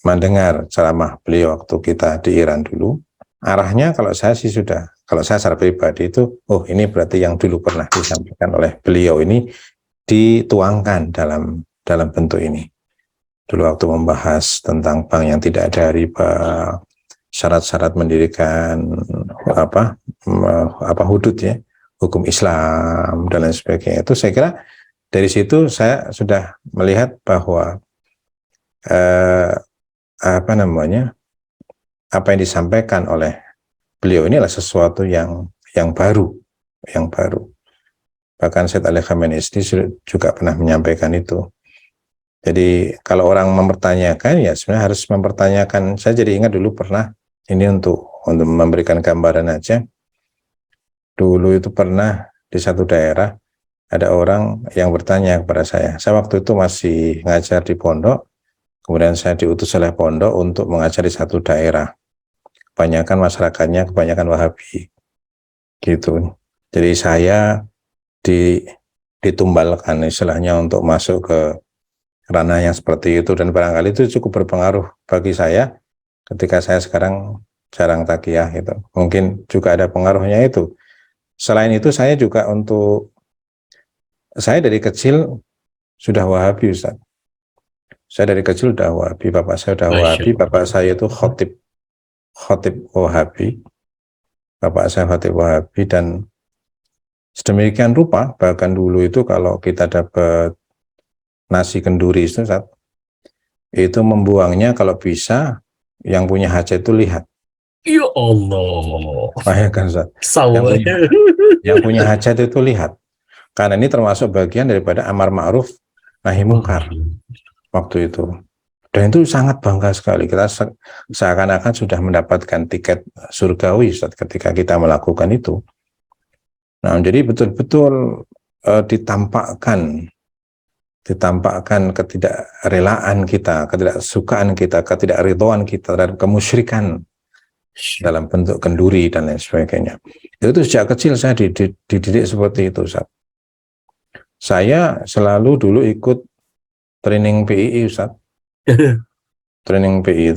mendengar ceramah beliau waktu kita di Iran dulu, arahnya kalau saya sih sudah, kalau saya secara pribadi itu, oh ini berarti yang dulu pernah disampaikan oleh beliau ini dituangkan dalam bentuk ini. Dulu waktu membahas tentang bank yang tidak ada riba, syarat-syarat mendirikan hudud ya, hukum Islam dan lain sebagainya. Itu saya kira dari situ saya sudah melihat bahwa apa yang disampaikan oleh beliau ini adalah sesuatu yang baru. Bahkan Syed Ali Khamenei juga pernah menyampaikan itu. Jadi kalau orang mempertanyakan, ya sebenarnya harus mempertanyakan. Saya jadi ingat dulu pernah, ini untuk memberikan gambaran aja. Dulu itu pernah di satu daerah ada orang yang bertanya kepada saya. Saya waktu itu masih ngajar di pondok, kemudian saya diutus oleh pondok untuk mengajar di satu daerah. Kebanyakan masyarakatnya kebanyakan Wahabi, gitu. Jadi saya ditumbalkan istilahnya untuk masuk ke ranah yang seperti itu, dan barangkali itu cukup berpengaruh bagi saya ketika saya sekarang jarang takiyah gitu. Mungkin juga ada pengaruhnya itu. Selain itu saya juga saya dari kecil sudah Wahabi, Ustaz. Saya dari kecil sudah Wahabi, bapak saya sudah Wahabi, bapak saya itu khotib Wahabi. Bapak saya khotib Wahabi, dan sedemikian rupa bahkan dulu itu kalau kita dapat nasi kenduri itu membuangnya kalau bisa yang punya hajat itu lihat. Ya Allah. Bayangkan Ustaz. Yang punya hajat itu lihat. Karena ini termasuk bagian daripada amar ma'ruf nahi mungkar waktu itu. Dan itu sangat bangga sekali. Kita seakan-akan sudah mendapatkan tiket surgawi Ustaz ketika kita melakukan itu. Nah, jadi betul-betul ditampakkan ketidakrelaan kita, ketidaksukaan kita, ketidakridhoan kita terhadap kemusyrikan dalam bentuk kenduri dan lain sebagainya. Itu sejak kecil saya dididik seperti itu, Ustaz. Saya selalu dulu ikut training PII, Ustaz. Training PII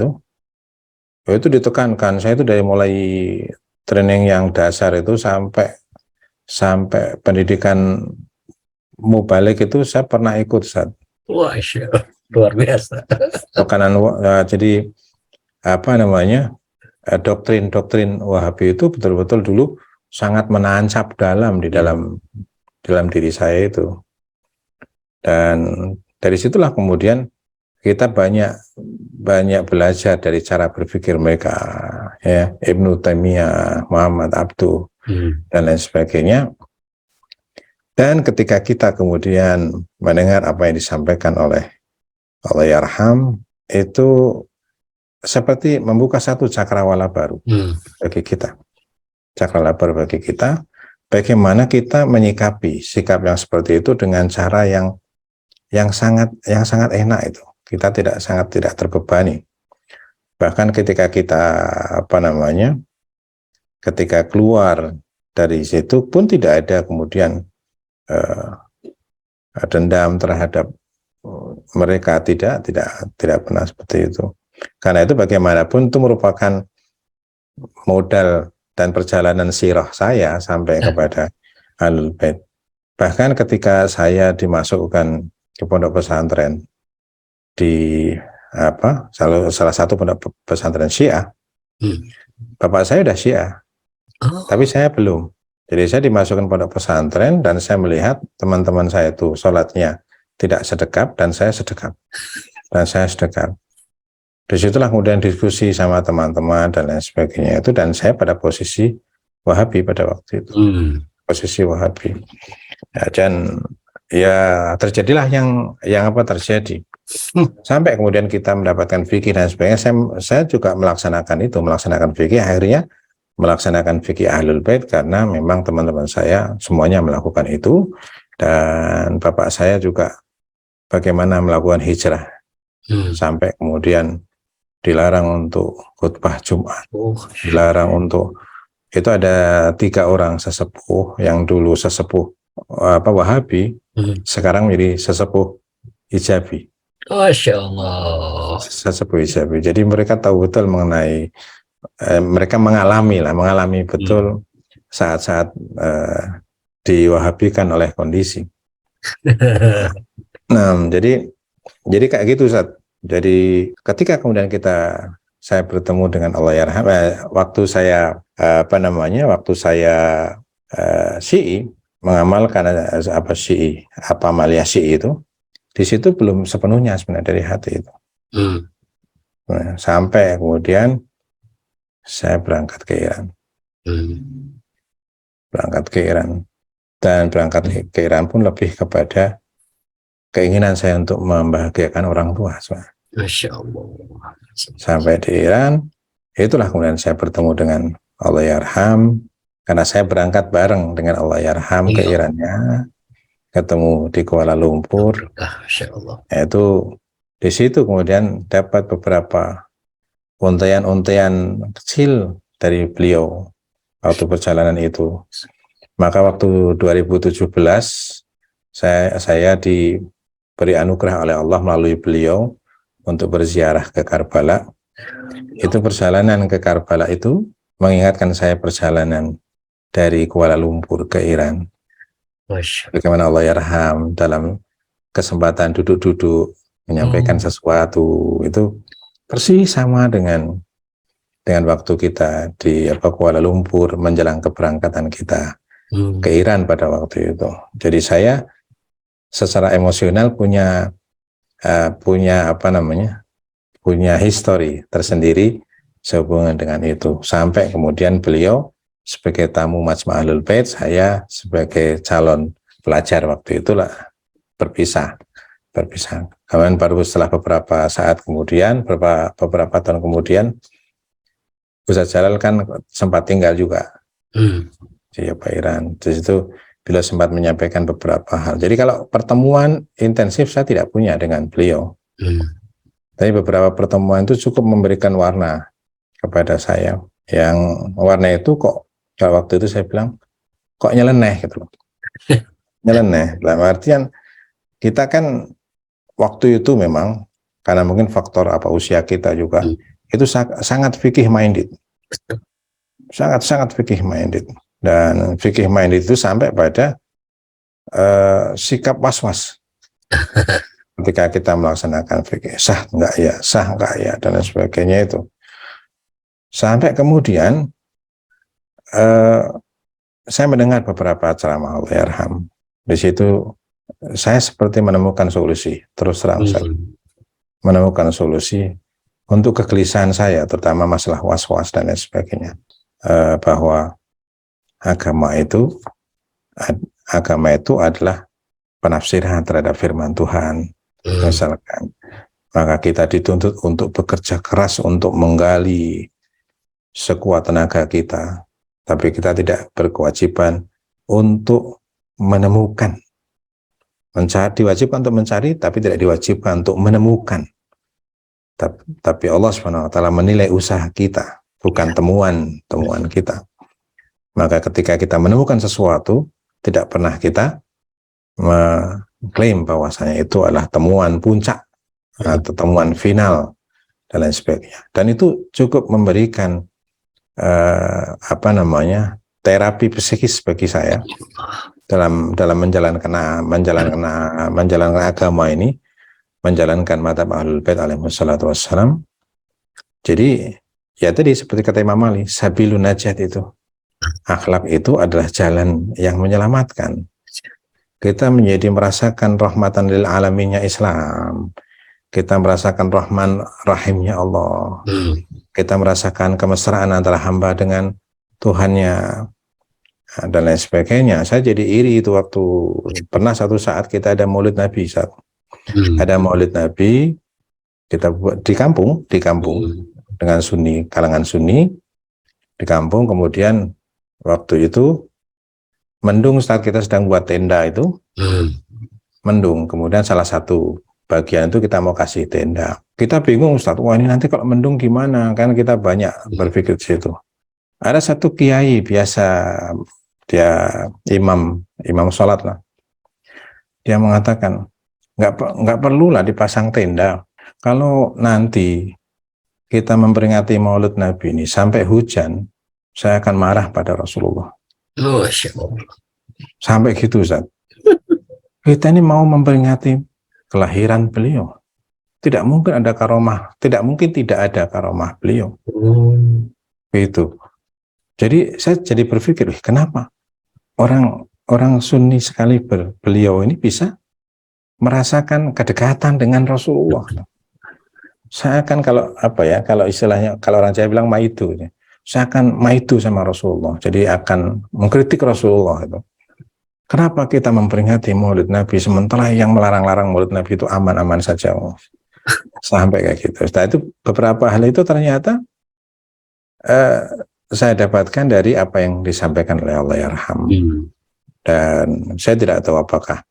itu ditekankan. Saya itu dari mulai training yang dasar itu sampai pendidikan mubalik itu saya pernah ikut, Ustaz. Wah, luar biasa. Tekanan, jadi doktrin Wahabi itu betul-betul dulu sangat menancap dalam di dalam diri saya itu. Dan dari situlah kemudian kita banyak belajar dari cara berpikir mereka, ya, Ibnu Taimiyah, Muhammad Abduh, dan lain sebagainya. Dan ketika kita kemudian mendengar apa yang disampaikan oleh Allah Yarham, itu seperti membuka satu cakrawala baru bagi kita. Cakrawala baru bagi kita, bagaimana kita menyikapi sikap yang seperti itu dengan cara yang sangat enak itu. Kita tidak terbebani. Bahkan ketika kita ketika keluar dari situ pun tidak ada kemudian dendam terhadap mereka, tidak pernah seperti itu. Karena itu bagaimanapun itu merupakan modal dan perjalanan sirah saya sampai kepada Ahlul Bait. Bahkan ketika saya dimasukkan ke pondok pesantren di salah satu pondok pesantren Syiah, bapak saya udah Syiah, tapi saya belum. Jadi saya dimasukkan pondok pesantren dan saya melihat teman-teman saya itu sholatnya tidak sedekap dan saya sedekap. Disitulah kemudian diskusi sama teman-teman dan lain sebagainya itu, dan saya pada posisi Wahabi pada waktu itu. Posisi Wahabi. Ya, dan ya terjadilah yang terjadi. Sampai kemudian kita mendapatkan fikih dan sebagainya. Saya juga melaksanakan fikih, akhirnya melaksanakan fikih Ahlul Bait karena memang teman-teman saya semuanya melakukan itu, dan bapak saya juga bagaimana melakukan hijrah sampai kemudian dilarang untuk khutbah Jumat, dilarang untuk itu. Ada 3 orang sesepuh yang dulu sesepuh Wahabi, sekarang menjadi sesepuh Hijabi. Masya Allah. Sesepuh Hijabi. Jadi mereka tahu betul mengenai mereka mengalami betul saat-saat diwahabikan oleh kondisi. Nah, jadi kayak gitu Ustaz. Jadi ketika kemudian saya bertemu dengan Allah Yarham, waktu saya waktu saya Syi'i, mengamalkan apa Syi'i, apa amalia Syi'i itu, di situ belum sepenuhnya sebenarnya dari hati itu. Nah, sampai kemudian saya berangkat ke Iran. Berangkat ke Iran. Dan berangkat ke Iran pun lebih kepada keinginan saya untuk membahagiakan orang tua. Masya Allah. Sampai di Iran, itulah kemudian saya bertemu dengan Allah Yarham, karena saya berangkat bareng dengan Allah Yarham ke Irannya, ketemu di Kuala Lumpur. Masya Allah. Yaitu di situ kemudian dapat beberapa untaian-untaian kecil dari beliau waktu perjalanan itu. Maka waktu 2017 saya diberi anugerah oleh Allah melalui beliau untuk berziarah ke Karbala. Itu perjalanan ke Karbala itu mengingatkan saya perjalanan dari Kuala Lumpur ke Iran. Bagaimana Allah Yarham dalam kesempatan duduk-duduk menyampaikan sesuatu, itu persis sama dengan waktu kita di Kuala Lumpur menjelang keberangkatan kita ke Iran pada waktu itu. Jadi saya secara emosional punya histori tersendiri sehubungan dengan itu, sampai kemudian beliau sebagai tamu Majma' Ahlul Bait, saya sebagai calon pelajar waktu itulah berpisah. Kemudian baru setelah beberapa saat kemudian, beberapa tahun kemudian, Ustaz Jalal kan sempat tinggal juga di Iran. Di situ beliau sempat menyampaikan beberapa hal. Jadi kalau pertemuan intensif saya tidak punya dengan beliau. Tapi beberapa pertemuan itu cukup memberikan warna kepada saya. Yang warna itu kok, kalau waktu itu saya bilang, kok nyeleneh gitu loh. Nyeleneh. Dalam artian kita kan waktu itu memang, karena mungkin faktor usia kita juga, itu sangat fikih minded. Sangat fikih minded. Dan fikih minded itu sampai pada sikap was-was. Ketika kita melaksanakan fikih, sah enggak ya, dan lain sebagainya itu. Sampai kemudian saya mendengar beberapa ceramah Allah Yarham. Di situ saya seperti menemukan solusi, terus terang saya menemukan solusi untuk kegelisahan saya, terutama masalah was-was dan lain sebagainya. Bahwa agama itu adalah penafsiran terhadap firman Tuhan. Misalkan, maka kita dituntut untuk bekerja keras untuk menggali sekuat tenaga kita, tapi kita tidak berkewajiban untuk menemukan. Diwajibkan untuk mencari, tapi tidak diwajibkan untuk menemukan. Tapi Allah SWT menilai usaha kita, bukan temuan kita. Maka ketika kita menemukan sesuatu, tidak pernah kita mengklaim bahwasanya itu adalah temuan puncak atau temuan final dan lain sebagainya. Dan itu cukup memberikan terapi psikis bagi saya dalam menjalankan agama ini, menjalankan mazhab Ahlul Bait alaihi wassalatu wassalam. Jadi ya tadi seperti kata Imam Ali, sabilun najat itu, akhlak itu adalah jalan yang menyelamatkan. Kita menjadi merasakan rahmatan lil alaminnya Islam. Kita merasakan rahman rahimnya Allah. Kita merasakan kemesraan antara hamba dengan Tuhannya dan lain sebagainya. Saya jadi iri itu waktu pernah satu saat kita ada Maulid Nabi. Ada Maulid Nabi, kita buat di kampung dengan kalangan Sunni di kampung. Kemudian waktu itu mendung saat kita sedang buat tenda itu, mendung. Kemudian salah satu bagian itu kita mau kasih tenda. Kita bingung, Ustaz, wah ini nanti kalau mendung gimana? Kan kita banyak berpikir di situ. Ada satu kiai biasa, dia imam sholat lah. Dia mengatakan, nggak perlulah dipasang tenda. Kalau nanti kita memperingati Maulid Nabi ini sampai hujan, saya akan marah pada Rasulullah. Masya Allah. Sampai gitu Ustaz. Kita ini mau memperingati kelahiran beliau. Tidak mungkin ada karomah, tidak mungkin tidak ada karomah beliau. Itu. Jadi saya jadi berpikir, kenapa orang orang Sunni sekali beliau ini bisa merasakan kedekatan dengan Rasulullah. Saya akan kalau apa ya, kalau istilahnya kalau orang Jawa bilang maitu, saya akan maitu sama Rasulullah. Jadi akan mengkritik Rasulullah itu. Kenapa kita memperingati Maulid Nabi sementara yang melarang-larang Maulid Nabi itu aman-aman saja? Sampai kayak gitu. Setelah itu beberapa hal itu ternyata saya dapatkan dari apa yang disampaikan oleh Allahyarham. Dan saya tidak tahu apakah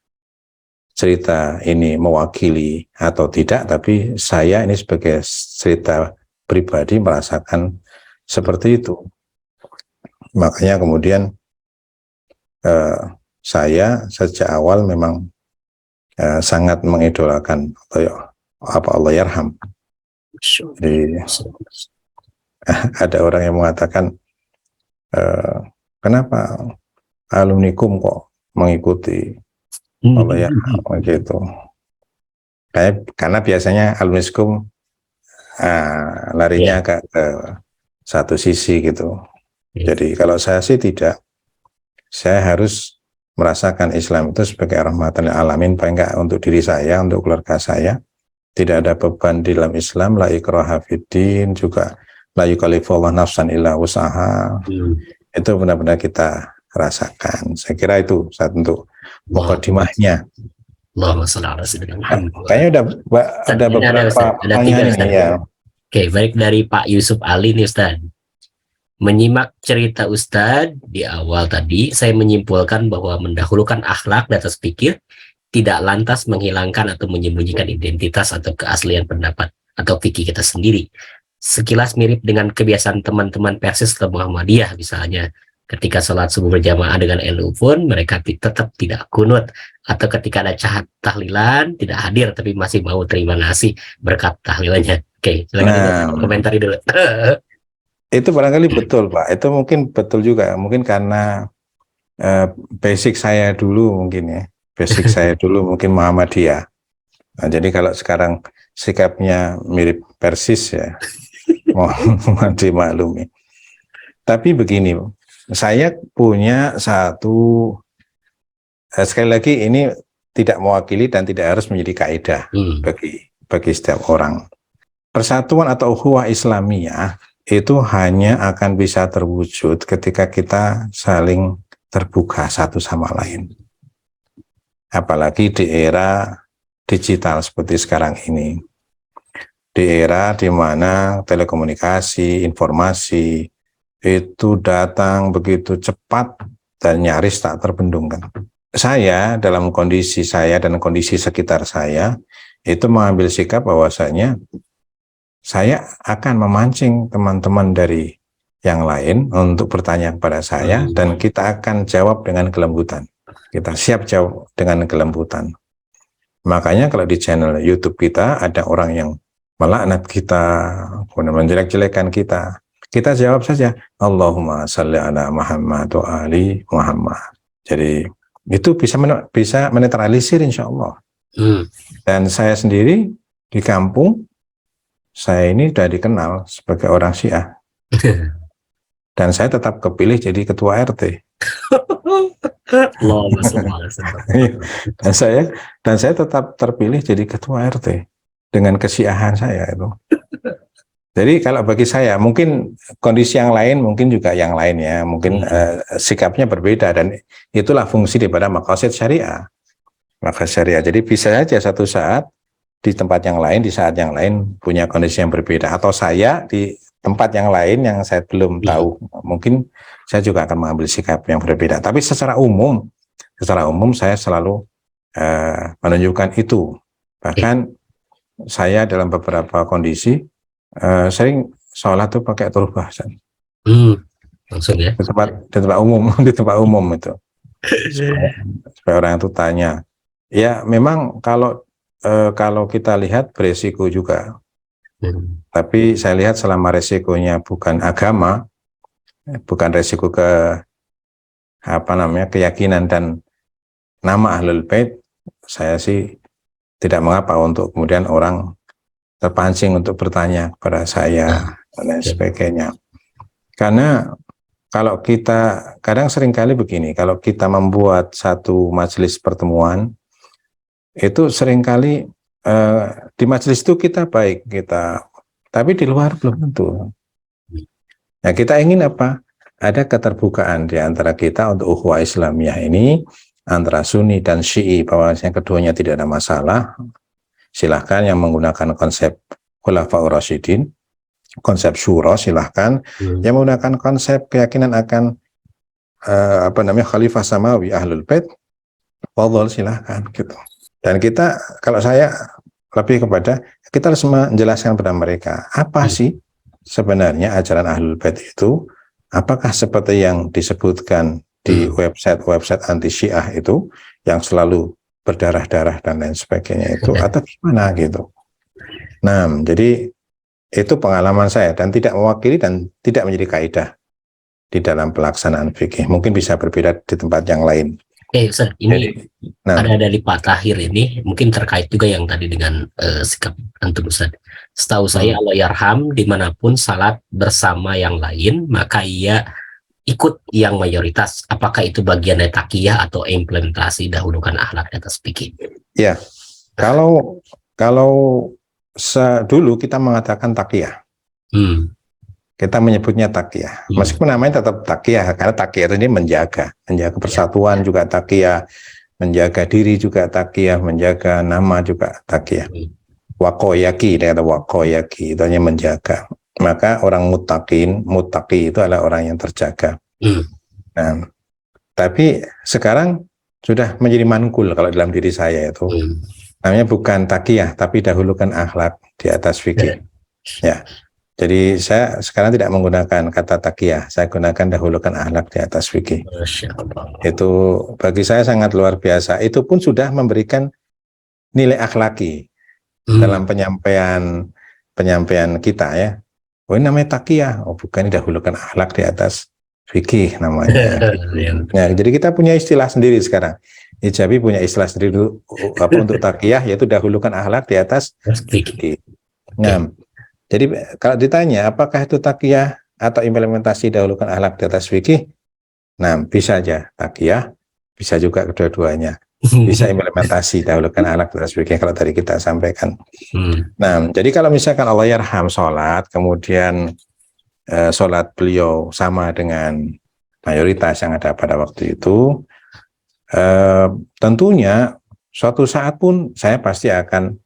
cerita ini mewakili atau tidak, tapi saya ini sebagai cerita pribadi merasakan seperti itu. Makanya kemudian saya sejak awal memang sangat mengidolakan Allahyarham. Jadi ada orang yang mengatakan kenapa alumnikum kok mengikuti Allahyarham gitu. Karena biasanya alumnikum larinya agak ke satu sisi gitu. Jadi kalau saya sih tidak. Saya harus merasakan Islam itu sebagai rahmatan lil alamin, paling enggak untuk diri saya, untuk keluarga saya. Tidak ada beban di dalam Islam, la ikraha fiddin, juga la yukallifullahu nafsan illa wus'aha. Itu benar-benar kita rasakan. Saya kira itu saat untuk mukadimahnya. Kayaknya ada beberapa pertanyaan ya. Oke, baik dari Pak Yusuf Ali nih Ustaz. Menyimak cerita Ustadz di awal tadi, saya menyimpulkan bahwa mendahulukan akhlak di atas pikir tidak lantas menghilangkan atau menyembunyikan identitas atau keaslian pendapat atau fikih kita sendiri. Sekilas mirip dengan kebiasaan teman-teman Persis atau Muhammadiyah misalnya. Ketika sholat subuh berjamaah dengan NU pun mereka tetap tidak kunut, atau ketika ada tahlilan tidak hadir tapi masih mau terima nasi berkat tahlilannya. Oke, silakan komentari dulu. Itu barangkali betul Pak, itu mungkin betul juga, mungkin karena basic saya dulu mungkin ya, basic saya dulu mungkin Muhammadiyah. Nah, jadi kalau sekarang sikapnya mirip Persis ya, mohon dimaklumi. Tapi begini, saya punya satu, sekali lagi ini tidak mewakili dan tidak harus menjadi kaidah bagi setiap orang. Persatuan atau ukhuwah Islamiyah itu hanya akan bisa terwujud ketika kita saling terbuka satu sama lain. Apalagi di era digital seperti sekarang ini. Di era di mana telekomunikasi, informasi itu datang begitu cepat dan nyaris tak terbendungkan. Saya dalam kondisi saya dan kondisi sekitar saya itu mengambil sikap bahwasanya saya akan memancing teman-teman dari yang lain untuk bertanya kepada saya dan kita akan jawab dengan kelembutan. Kita siap jawab dengan kelembutan. Makanya kalau di channel YouTube kita ada orang yang melaknat kita, menjelek-jelekan kita, kita jawab saja Allahumma shalli ala Muhammad wa ali Muhammad. Jadi itu bisa menetralisir insya Allah. Dan saya sendiri di kampung, saya ini sudah dikenal sebagai orang Syiah. Dan saya tetap kepilih jadi ketua RT. dan saya tetap terpilih jadi ketua RT dengan kesyiahan saya itu. Jadi kalau bagi saya mungkin kondisi yang lain mungkin juga yang lain ya, mungkin sikapnya berbeda dan itulah fungsi daripada maqasid syariah. Maqasid syariah. Jadi bisa saja satu saat di tempat yang lain, di saat yang lain punya kondisi yang berbeda, atau saya di tempat yang lain yang saya belum tahu, mungkin saya juga akan mengambil sikap yang berbeda. Tapi secara umum saya selalu menunjukkan itu. Bahkan saya dalam beberapa kondisi sering sholat tuh pakai turbah, langsung ya di tempat umum itu, supaya orang itu tanya. Ya memang kalau kita lihat beresiko juga, tapi saya lihat selama resikonya bukan agama, bukan resiko ke keyakinan dan nama Ahlul Bait, saya sih tidak mengapa untuk kemudian orang terpancing untuk bertanya kepada saya dan lain sebagainya. Karena kalau kita kadang seringkali begini, kalau kita membuat satu majelis pertemuan itu seringkali di majelis itu kita baik, tapi di luar belum tentu. Nah, kita ingin apa? Ada keterbukaan di antara kita untuk ukhuwah Islamiyah ini antara Sunni dan Syi'i, bahwasanya keduanya tidak ada masalah. Silahkan yang menggunakan konsep Khulafaur Rasyidin, konsep syura silahkan. Yang menggunakan konsep keyakinan akan Khalifah Samawi Ahlul Bait, fadhol silahkan gitu. Dan kita, kalau saya lebih kepada kita harus menjelaskan kepada mereka apa sih sebenarnya ajaran Ahlul Bait itu. Apakah seperti yang disebutkan di website anti Syiah itu yang selalu berdarah-darah dan lain sebagainya itu, atau gimana gitu. Nah, jadi itu pengalaman saya dan tidak mewakili dan tidak menjadi kaidah di dalam pelaksanaan fikih. Mungkin bisa berbeda di tempat yang lain. Ustaz, ini ada dari Pak Tahir ini mungkin terkait juga yang tadi dengan sikap antum Ustaz. Setahu saya Allahyarham dimanapun salat bersama yang lain maka ia ikut yang mayoritas. Apakah itu bagian dari takiyah atau implementasi dahulukan akhlak di atas fikih? Ya, kalau dulu kita mengatakan takiyah. Kita menyebutnya takiyah. Meskipun namanya tetap takiyah, karena takiyah ini menjaga persatuan juga takiyah, menjaga diri juga takiyah, menjaga nama juga takiyah. Wakoyaki, dia kata wakoyaki, itu hanya menjaga. Maka orang muttaqi itu adalah orang yang terjaga. Nah, tapi sekarang sudah menjadi manqul kalau dalam diri saya itu. Namanya bukan takiyah, tapi dahulukan akhlak di atas fikih. Ya. Jadi saya sekarang tidak menggunakan kata takiyah, saya gunakan dahulukan akhlak di atas fikih. Itu bagi saya sangat luar biasa. Itu pun sudah memberikan nilai akhlaki dalam penyampaian kita ya. Oh, ini namanya takiyah. Oh, bukan, didahulukan akhlak di atas fikih namanya. Nah, jadi kita punya istilah sendiri sekarang. Hijabi punya istilah sendiri untuk takiyah, yaitu dahulukan akhlak di atas fikih. Nah, jadi kalau ditanya apakah itu takiyah atau implementasi dahulukan akhlak di atas fikih, nah bisa aja takiyah, bisa juga kedua-duanya. Bisa implementasi dahulukan akhlak di atas fikih kalau tadi kita sampaikan. Nah, jadi kalau misalkan Allahyarham sholat, kemudian sholat beliau sama dengan mayoritas yang ada pada waktu itu, tentunya suatu saat pun saya pasti akan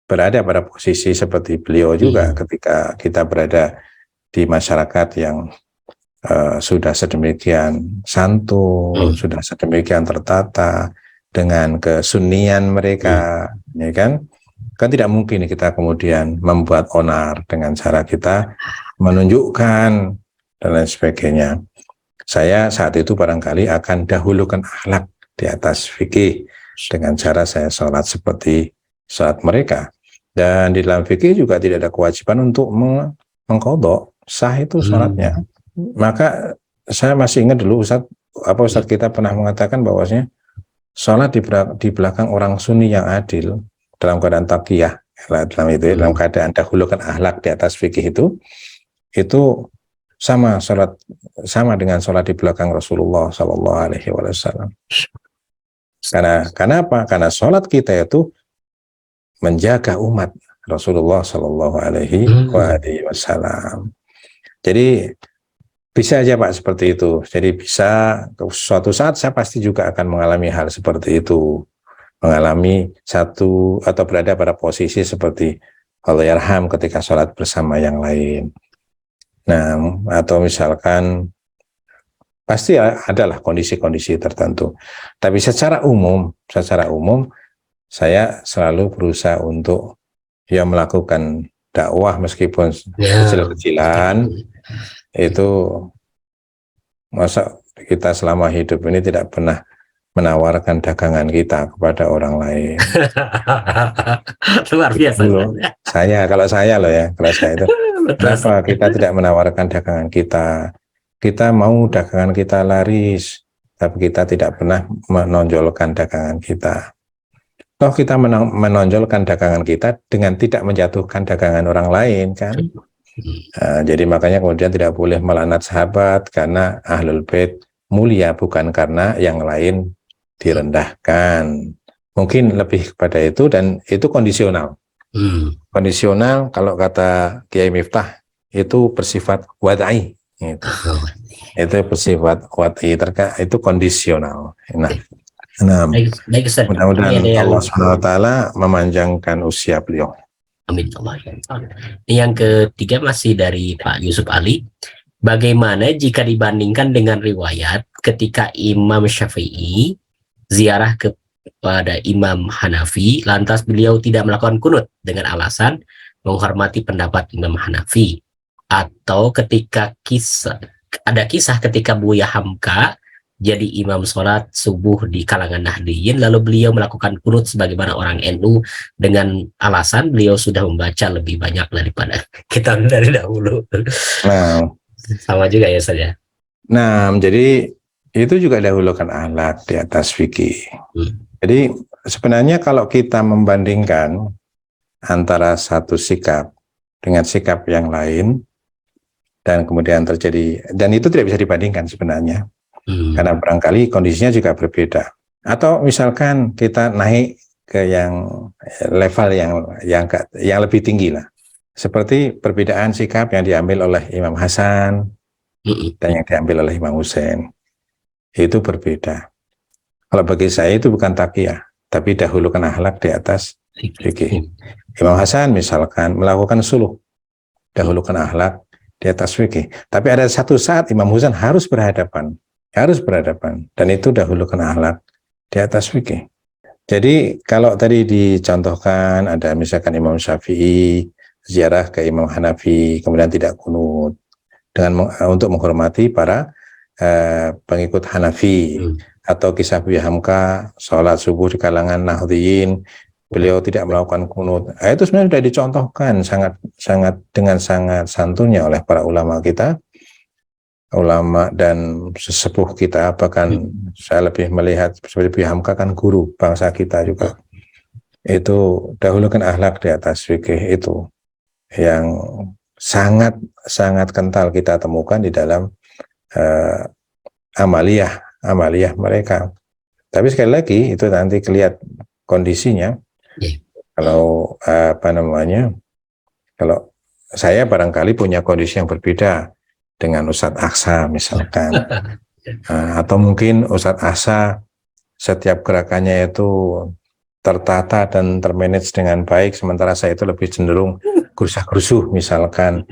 berada pada posisi seperti beliau juga ketika kita berada di masyarakat yang sudah sedemikian santun, sudah sedemikian tertata dengan kesunnian mereka, ya kan? Kan tidak mungkin kita kemudian membuat onar dengan cara kita menunjukkan dan lain sebagainya. Saya saat itu barangkali akan dahulukan akhlak di atas fikih dengan cara saya sholat seperti saat mereka. Dan di dalam fikih juga tidak ada kewajiban untuk mengqadha, sah itu sholatnya. Maka saya masih ingat dulu Ustadz kita pernah mengatakan bahwasanya sholat di belakang orang sunni yang adil dalam keadaan taqiyah, dalam keadaan dahulukan akhlak di atas fikih itu sama dengan sholat di belakang Rasulullah SAW. Karena apa? Karena sholat kita itu menjaga umat Rasulullah SAW. Jadi bisa aja Pak seperti itu. Jadi bisa suatu saat saya pasti juga akan mengalami hal seperti itu, mengalami satu atau berada pada posisi seperti Allahyarham ketika sholat bersama yang lain. Nah, atau misalkan pasti adalah kondisi-kondisi tertentu. Tapi secara umum saya selalu berusaha untuk melakukan dakwah meskipun kecil-kecilan. Itu masa kita selama hidup ini tidak pernah menawarkan dagangan kita kepada orang lain. Luar biasa. Kalau saya itu kenapa kita tidak menawarkan dagangan kita? Kita mau dagangan kita laris, tapi kita tidak pernah menonjolkan dagangan kita. Toh kita menonjolkan dagangan kita dengan tidak menjatuhkan dagangan orang lain kan. Jadi makanya kemudian tidak boleh melaknat sahabat karena Ahlul Bait mulia, bukan karena yang lain direndahkan. Mungkin lebih kepada itu, dan itu kondisional. Kondisional kalau kata Kiai Miftah itu bersifat wadai. Itu bersifat wadai, itu kondisional. Baik Ustaz. Mudah-mudahan Allah SWT memanjangkan usia beliau. Amin Allah. Yang ketiga masih dari Pak Yusuf Ali. Bagaimana jika dibandingkan dengan riwayat ketika Imam Syafi'i ziarah kepada Imam Hanafi, lantas beliau tidak melakukan kunut dengan alasan menghormati pendapat Imam Hanafi, atau ketika ada kisah ketika Buya Hamka jadi imam sholat subuh di kalangan Nahdiyin, lalu beliau melakukan kunut sebagaimana orang NU dengan alasan beliau sudah membaca lebih banyak daripada kita dari dahulu. Nah, sama juga ya saja. Nah, jadi itu juga dahulukan akhlak di atas fikih. Jadi sebenarnya kalau kita membandingkan antara satu sikap dengan sikap yang lain, dan kemudian terjadi, dan itu tidak bisa dibandingkan sebenarnya. Karena barangkali kondisinya juga berbeda. Atau misalkan kita naik ke yang level yang lebih tinggi lah. Seperti perbedaan sikap yang diambil oleh Imam Hasan dan yang diambil oleh Imam Husain. Itu berbeda. Kalau bagi saya itu bukan taqiyah, tapi dahulukan akhlak di atas fikih. Imam Hasan misalkan melakukan suluh, dahulukan akhlak di atas fikih. Tapi ada satu saat Imam Husain harus berhadapan, dan itu dahulukan akhlak di atas fikih. Jadi kalau tadi dicontohkan ada misalkan Imam Syafi'i ziarah ke Imam Hanafi kemudian tidak kunut untuk menghormati para pengikut Hanafi, atau kisah Buya Hamka sholat subuh di kalangan Nahdliyin beliau tidak melakukan kunut. Itu sebenarnya sudah dicontohkan dengan sangat santunnya oleh para ulama kita, ulama dan sesepuh kita. Bahkan saya lebih melihat seperti Buya Hamka kan guru bangsa kita juga. Itu dahulukan akhlak di atas fikih, itu yang sangat kental kita temukan di dalam amaliyah mereka. Tapi sekali lagi itu nanti kelihatan kondisinya. Kalau kalau saya barangkali punya kondisi yang berbeda dengan Ustadz Aksa misalkan, atau mungkin Ustadz Aksa setiap gerakannya itu tertata dan termanage dengan baik, sementara saya itu lebih cenderung gerusa-gerusuh misalkan.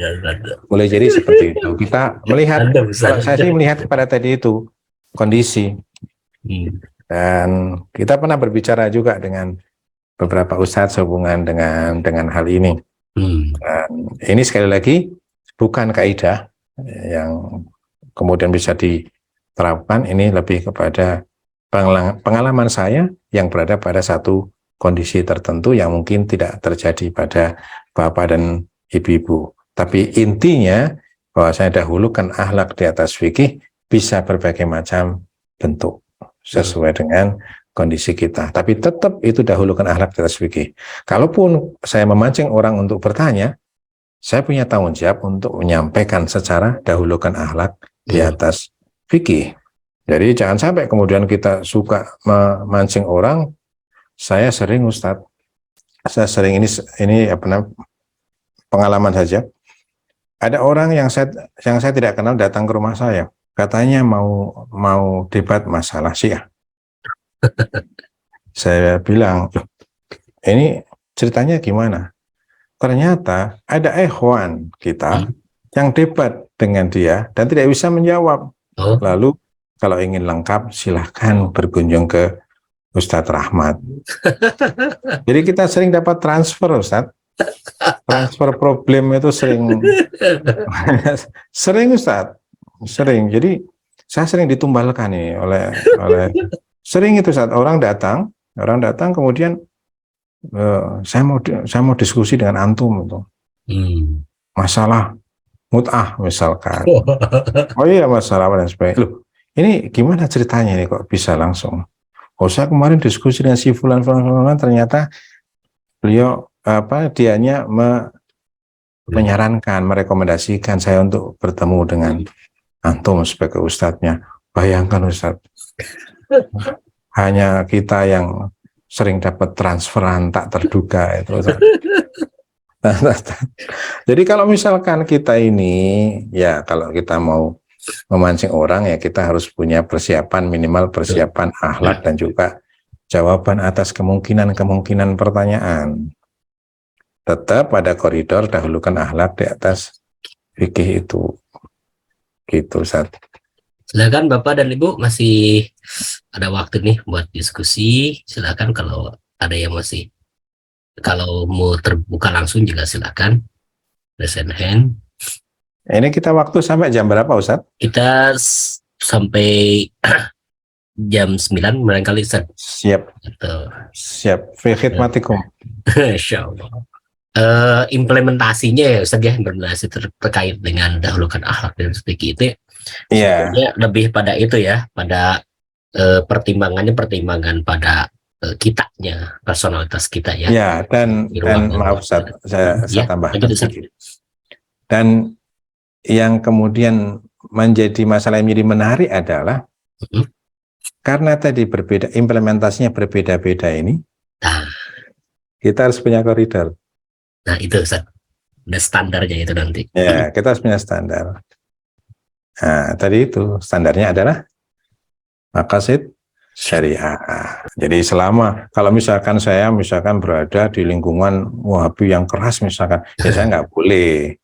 Boleh jadi seperti itu. Kita melihat, saya sih melihat pada tadi itu kondisi. Dan kita pernah berbicara juga dengan beberapa ustadz sehubungan dengan hal ini. Dan ini sekali lagi bukan kaidah yang kemudian bisa diterapkan, ini lebih kepada pengalaman saya yang berada pada satu kondisi tertentu yang mungkin tidak terjadi pada bapak dan ibu-ibu. Tapi intinya bahwa saya dahulukan akhlak di atas fikih bisa berbagai macam bentuk sesuai dengan kondisi kita. Tapi tetap itu dahulukan akhlak di atas fikih. Kalaupun saya memancing orang untuk bertanya, saya punya tanggung jawab untuk menyampaikan secara dahulukan akhlak di atas fikih. Jadi jangan sampai kemudian kita suka memancing orang. Saya sering Ustadz, ini pengalaman saja. Ada orang yang saya tidak kenal datang ke rumah saya, katanya mau debat masalah Syiah. Saya bilang, ini ceritanya gimana? Ternyata ada ikhwan kita yang debat dengan dia dan tidak bisa menjawab. Lalu kalau ingin lengkap silahkan berkunjung ke Ustadz Rahmat. Jadi kita sering dapat transfer, Ustadz. Transfer problem itu sering Ustadz. Sering. Jadi saya sering ditumbalkan nih oleh sering itu saat orang datang kemudian saya mau diskusi dengan antum itu. Masalah mut'ah misalkan. Oh iya, masalah dan sebagainya. Loh, ini gimana ceritanya ini kok bisa langsung? Oh, saya kemarin diskusi dengan si fulan, ternyata beliau dianya menyarankan, merekomendasikan saya untuk bertemu dengan antum sebagai ustadznya. Bayangkan Ustadz, hanya kita yang sering dapat transferan tak terduga itu. Jadi kalau misalkan kita ini, ya kalau kita mau memancing orang, ya kita harus punya persiapan, minimal persiapan akhlak dan juga jawaban atas kemungkinan pertanyaan. Tetap pada koridor, dahulukan akhlak di atas fikih itu. Gitu, Ustaz. Silakan Bapak dan Ibu, masih ada waktu nih buat diskusi. Silakan kalau ada yang masih, kalau mau terbuka langsung juga silakan. Raise hand. Ini kita waktu sampai jam berapa, Ustaz? Kita sampai jam 9 barangkali, Ustaz. Siap. Gitu. Siap. Fi khidmatikum. Insyaallah. Implementasinya ya Ustaz ya, implementasi terkait dengan dahulukan akhlak dan fikih itu sebenarnya lebih pada itu ya, pada pertimbangan pada kitanya, personalitas kita ya. Ya, dan maaf Ustaz, saya tambahkan sedikit. Dan yang kemudian menjadi masalah yang menjadi menarik adalah karena tadi berbeda, implementasinya berbeda-beda ini, kita harus punya koridor. Nah itu Ustaz, ada standarnya itu nanti. Ya, kita harus punya standar. Nah, tadi itu standarnya adalah maqasid syariah. Jadi selama, kalau misalkan saya berada di lingkungan Wahabi yang keras misalkan, ya saya nggak boleh.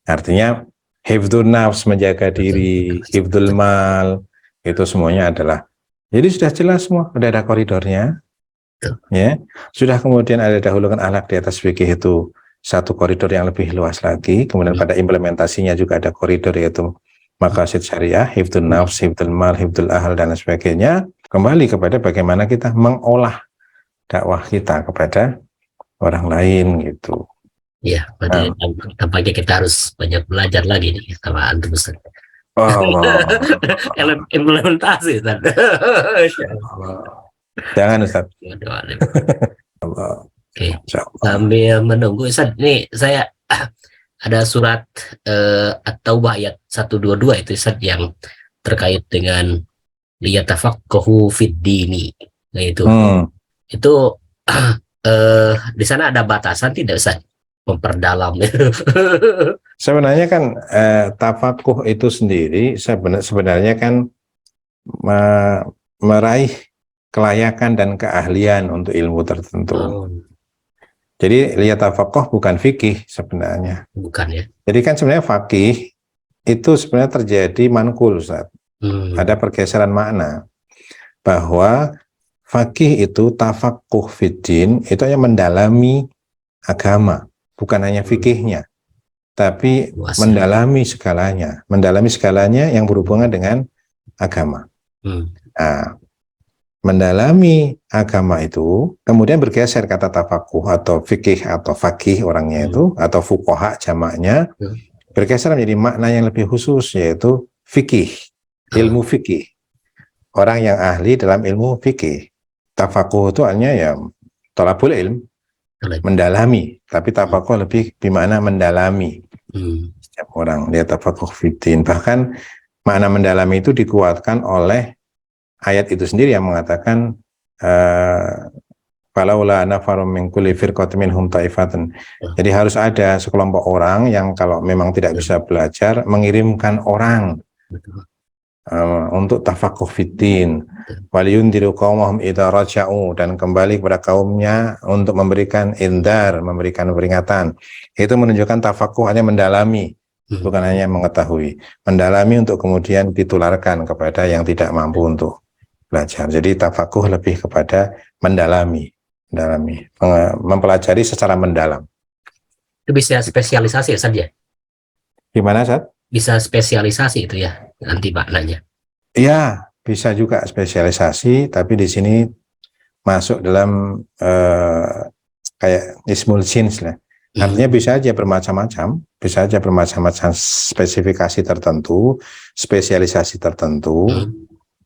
Artinya hifdzun nafs, menjaga diri, hifdzul mal, itu semuanya adalah. Jadi sudah jelas semua, sudah ada koridornya. Ya, sudah kemudian ada dahulukan akhlak di atas fikih itu satu koridor yang lebih luas lagi. Kemudian pada implementasinya juga ada koridor yaitu maqasid syariah, hifdzun nafs, hifdzul mal, hifdzul ahl dan sebagainya. Kembali kepada bagaimana kita mengolah dakwah kita kepada orang lain gitu. Iya, berarti tampaknya kita harus banyak belajar lagi nih sama antum Ustaz. Allah. Implementasi Ustaz. Jangan Ustaz. Allah. Oke. Sambil menunggu Ustaz, nih saya ada surat At-Taubah ayat 122 itu Ustaz yang terkait dengan liyatafaqahu fid dini. Nah itu. Itu di sana ada batasan tidak Ustaz? Memperdalam. Sebenarnya kan tafakuh itu sendiri sebenarnya kan meraih kelayakan dan keahlian untuk ilmu tertentu. Jadi lihat tafakuh bukan fikih sebenarnya. Bukan ya. Jadi kan sebenarnya fakih itu sebenarnya terjadi manqul Ustaz. Ada pergeseran makna bahwa fakih itu tafakuh fiddin itu yang mendalami agama. Bukan hanya fikihnya, tapi mendalami segalanya yang berhubungan dengan agama. Nah, mendalami agama itu kemudian bergeser kata tafakuh atau fikih atau fakih orangnya itu atau fuqaha jamaknya bergeser menjadi makna yang lebih khusus yaitu fikih, ilmu fikih. Orang yang ahli dalam ilmu fikih. Tafakuh itu hanya ya thalabul ilm, mendalami, tapi tafakuh lebih bermakna mendalami. Setiap orang dia tafakuh fiddin. Bahkan makna mendalami itu dikuatkan oleh ayat itu sendiri yang mengatakan falaula nafarum min kulli firqatin minhum ta'ifatun. Jadi harus ada sekelompok orang yang kalau memang tidak bisa belajar mengirimkan orang untuk tafakuh fiddin. Waliyundiru qaumahum idza raja'u, dan kembali kepada kaumnya untuk memberikan indar, memberikan peringatan. Itu menunjukkan tafakuh hanya mendalami, bukan hanya mengetahui. Mendalami untuk kemudian ditularkan kepada yang tidak mampu untuk belajar. Jadi tafakuh lebih kepada mendalami, mempelajari secara mendalam. Itu bisa spesialisasi ya saja. Gimana Ustaz? Bisa spesialisasi itu ya nanti maknanya. Iya, bisa juga spesialisasi, tapi di sini masuk dalam kayak ismul jins lah. Artinya bisa aja bermacam-macam, spesifikasi tertentu, spesialisasi tertentu.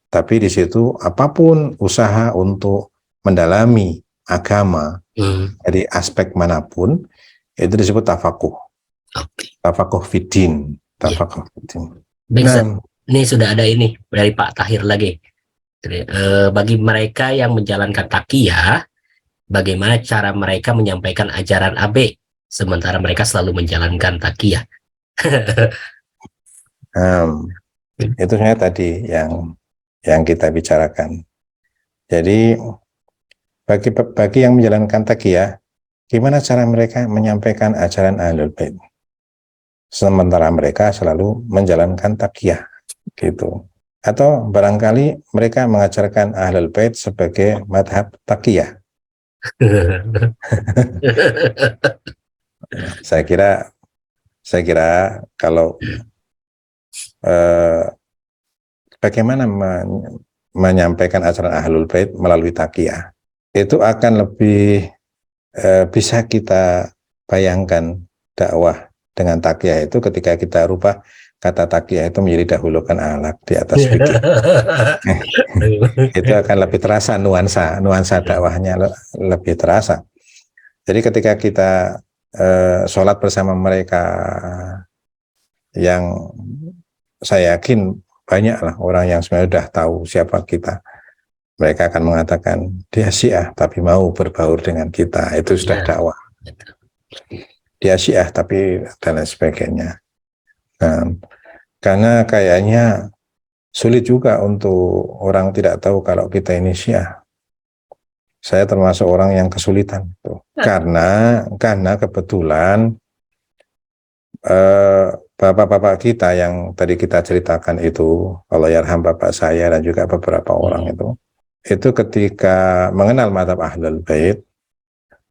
Tapi di situ apapun usaha untuk mendalami agama dari aspek manapun itu disebut tafakuh. Tafakuh fiddin. Tafakuh fiddin. Nah, ini sudah ada ini dari Pak Tahir lagi. Bagi mereka yang menjalankan takiyah, bagaimana cara mereka menyampaikan ajaran AB sementara mereka selalu menjalankan takiyah? Itu sebenarnya tadi yang kita bicarakan. Jadi bagi yang menjalankan takiyah, gimana cara mereka menyampaikan ajaran Ahlul Bait sementara mereka selalu menjalankan takiyah gitu. Atau barangkali mereka mengajarkan Ahlul Bait sebagai madhab takiyah. Saya kira kalau bagaimana menyampaikan ajaran Ahlul Bait melalui takiyah itu akan lebih bisa kita bayangkan dakwah dengan takiyah itu ketika kita rubah kata takiyah itu menjadi dahulukan akhlak di atas fikih. Itu akan lebih terasa nuansa dakwahnya lebih terasa. Jadi ketika kita sholat bersama mereka, yang saya yakin banyak lah orang yang sebenarnya sudah tahu siapa kita, mereka akan mengatakan dia Syiah tapi mau berbaur dengan kita, itu sudah dakwah. Dia Syiah tapi dan lain sebagainya. Karena kayaknya sulit juga untuk orang tidak tahu kalau kita ini Syiah. Saya termasuk orang yang kesulitan tuh. Karena kebetulan bapak-bapak kita yang tadi kita ceritakan itu, Allahyarham bapak saya dan juga beberapa orang itu ketika mengenal mazhab Ahlul Bait,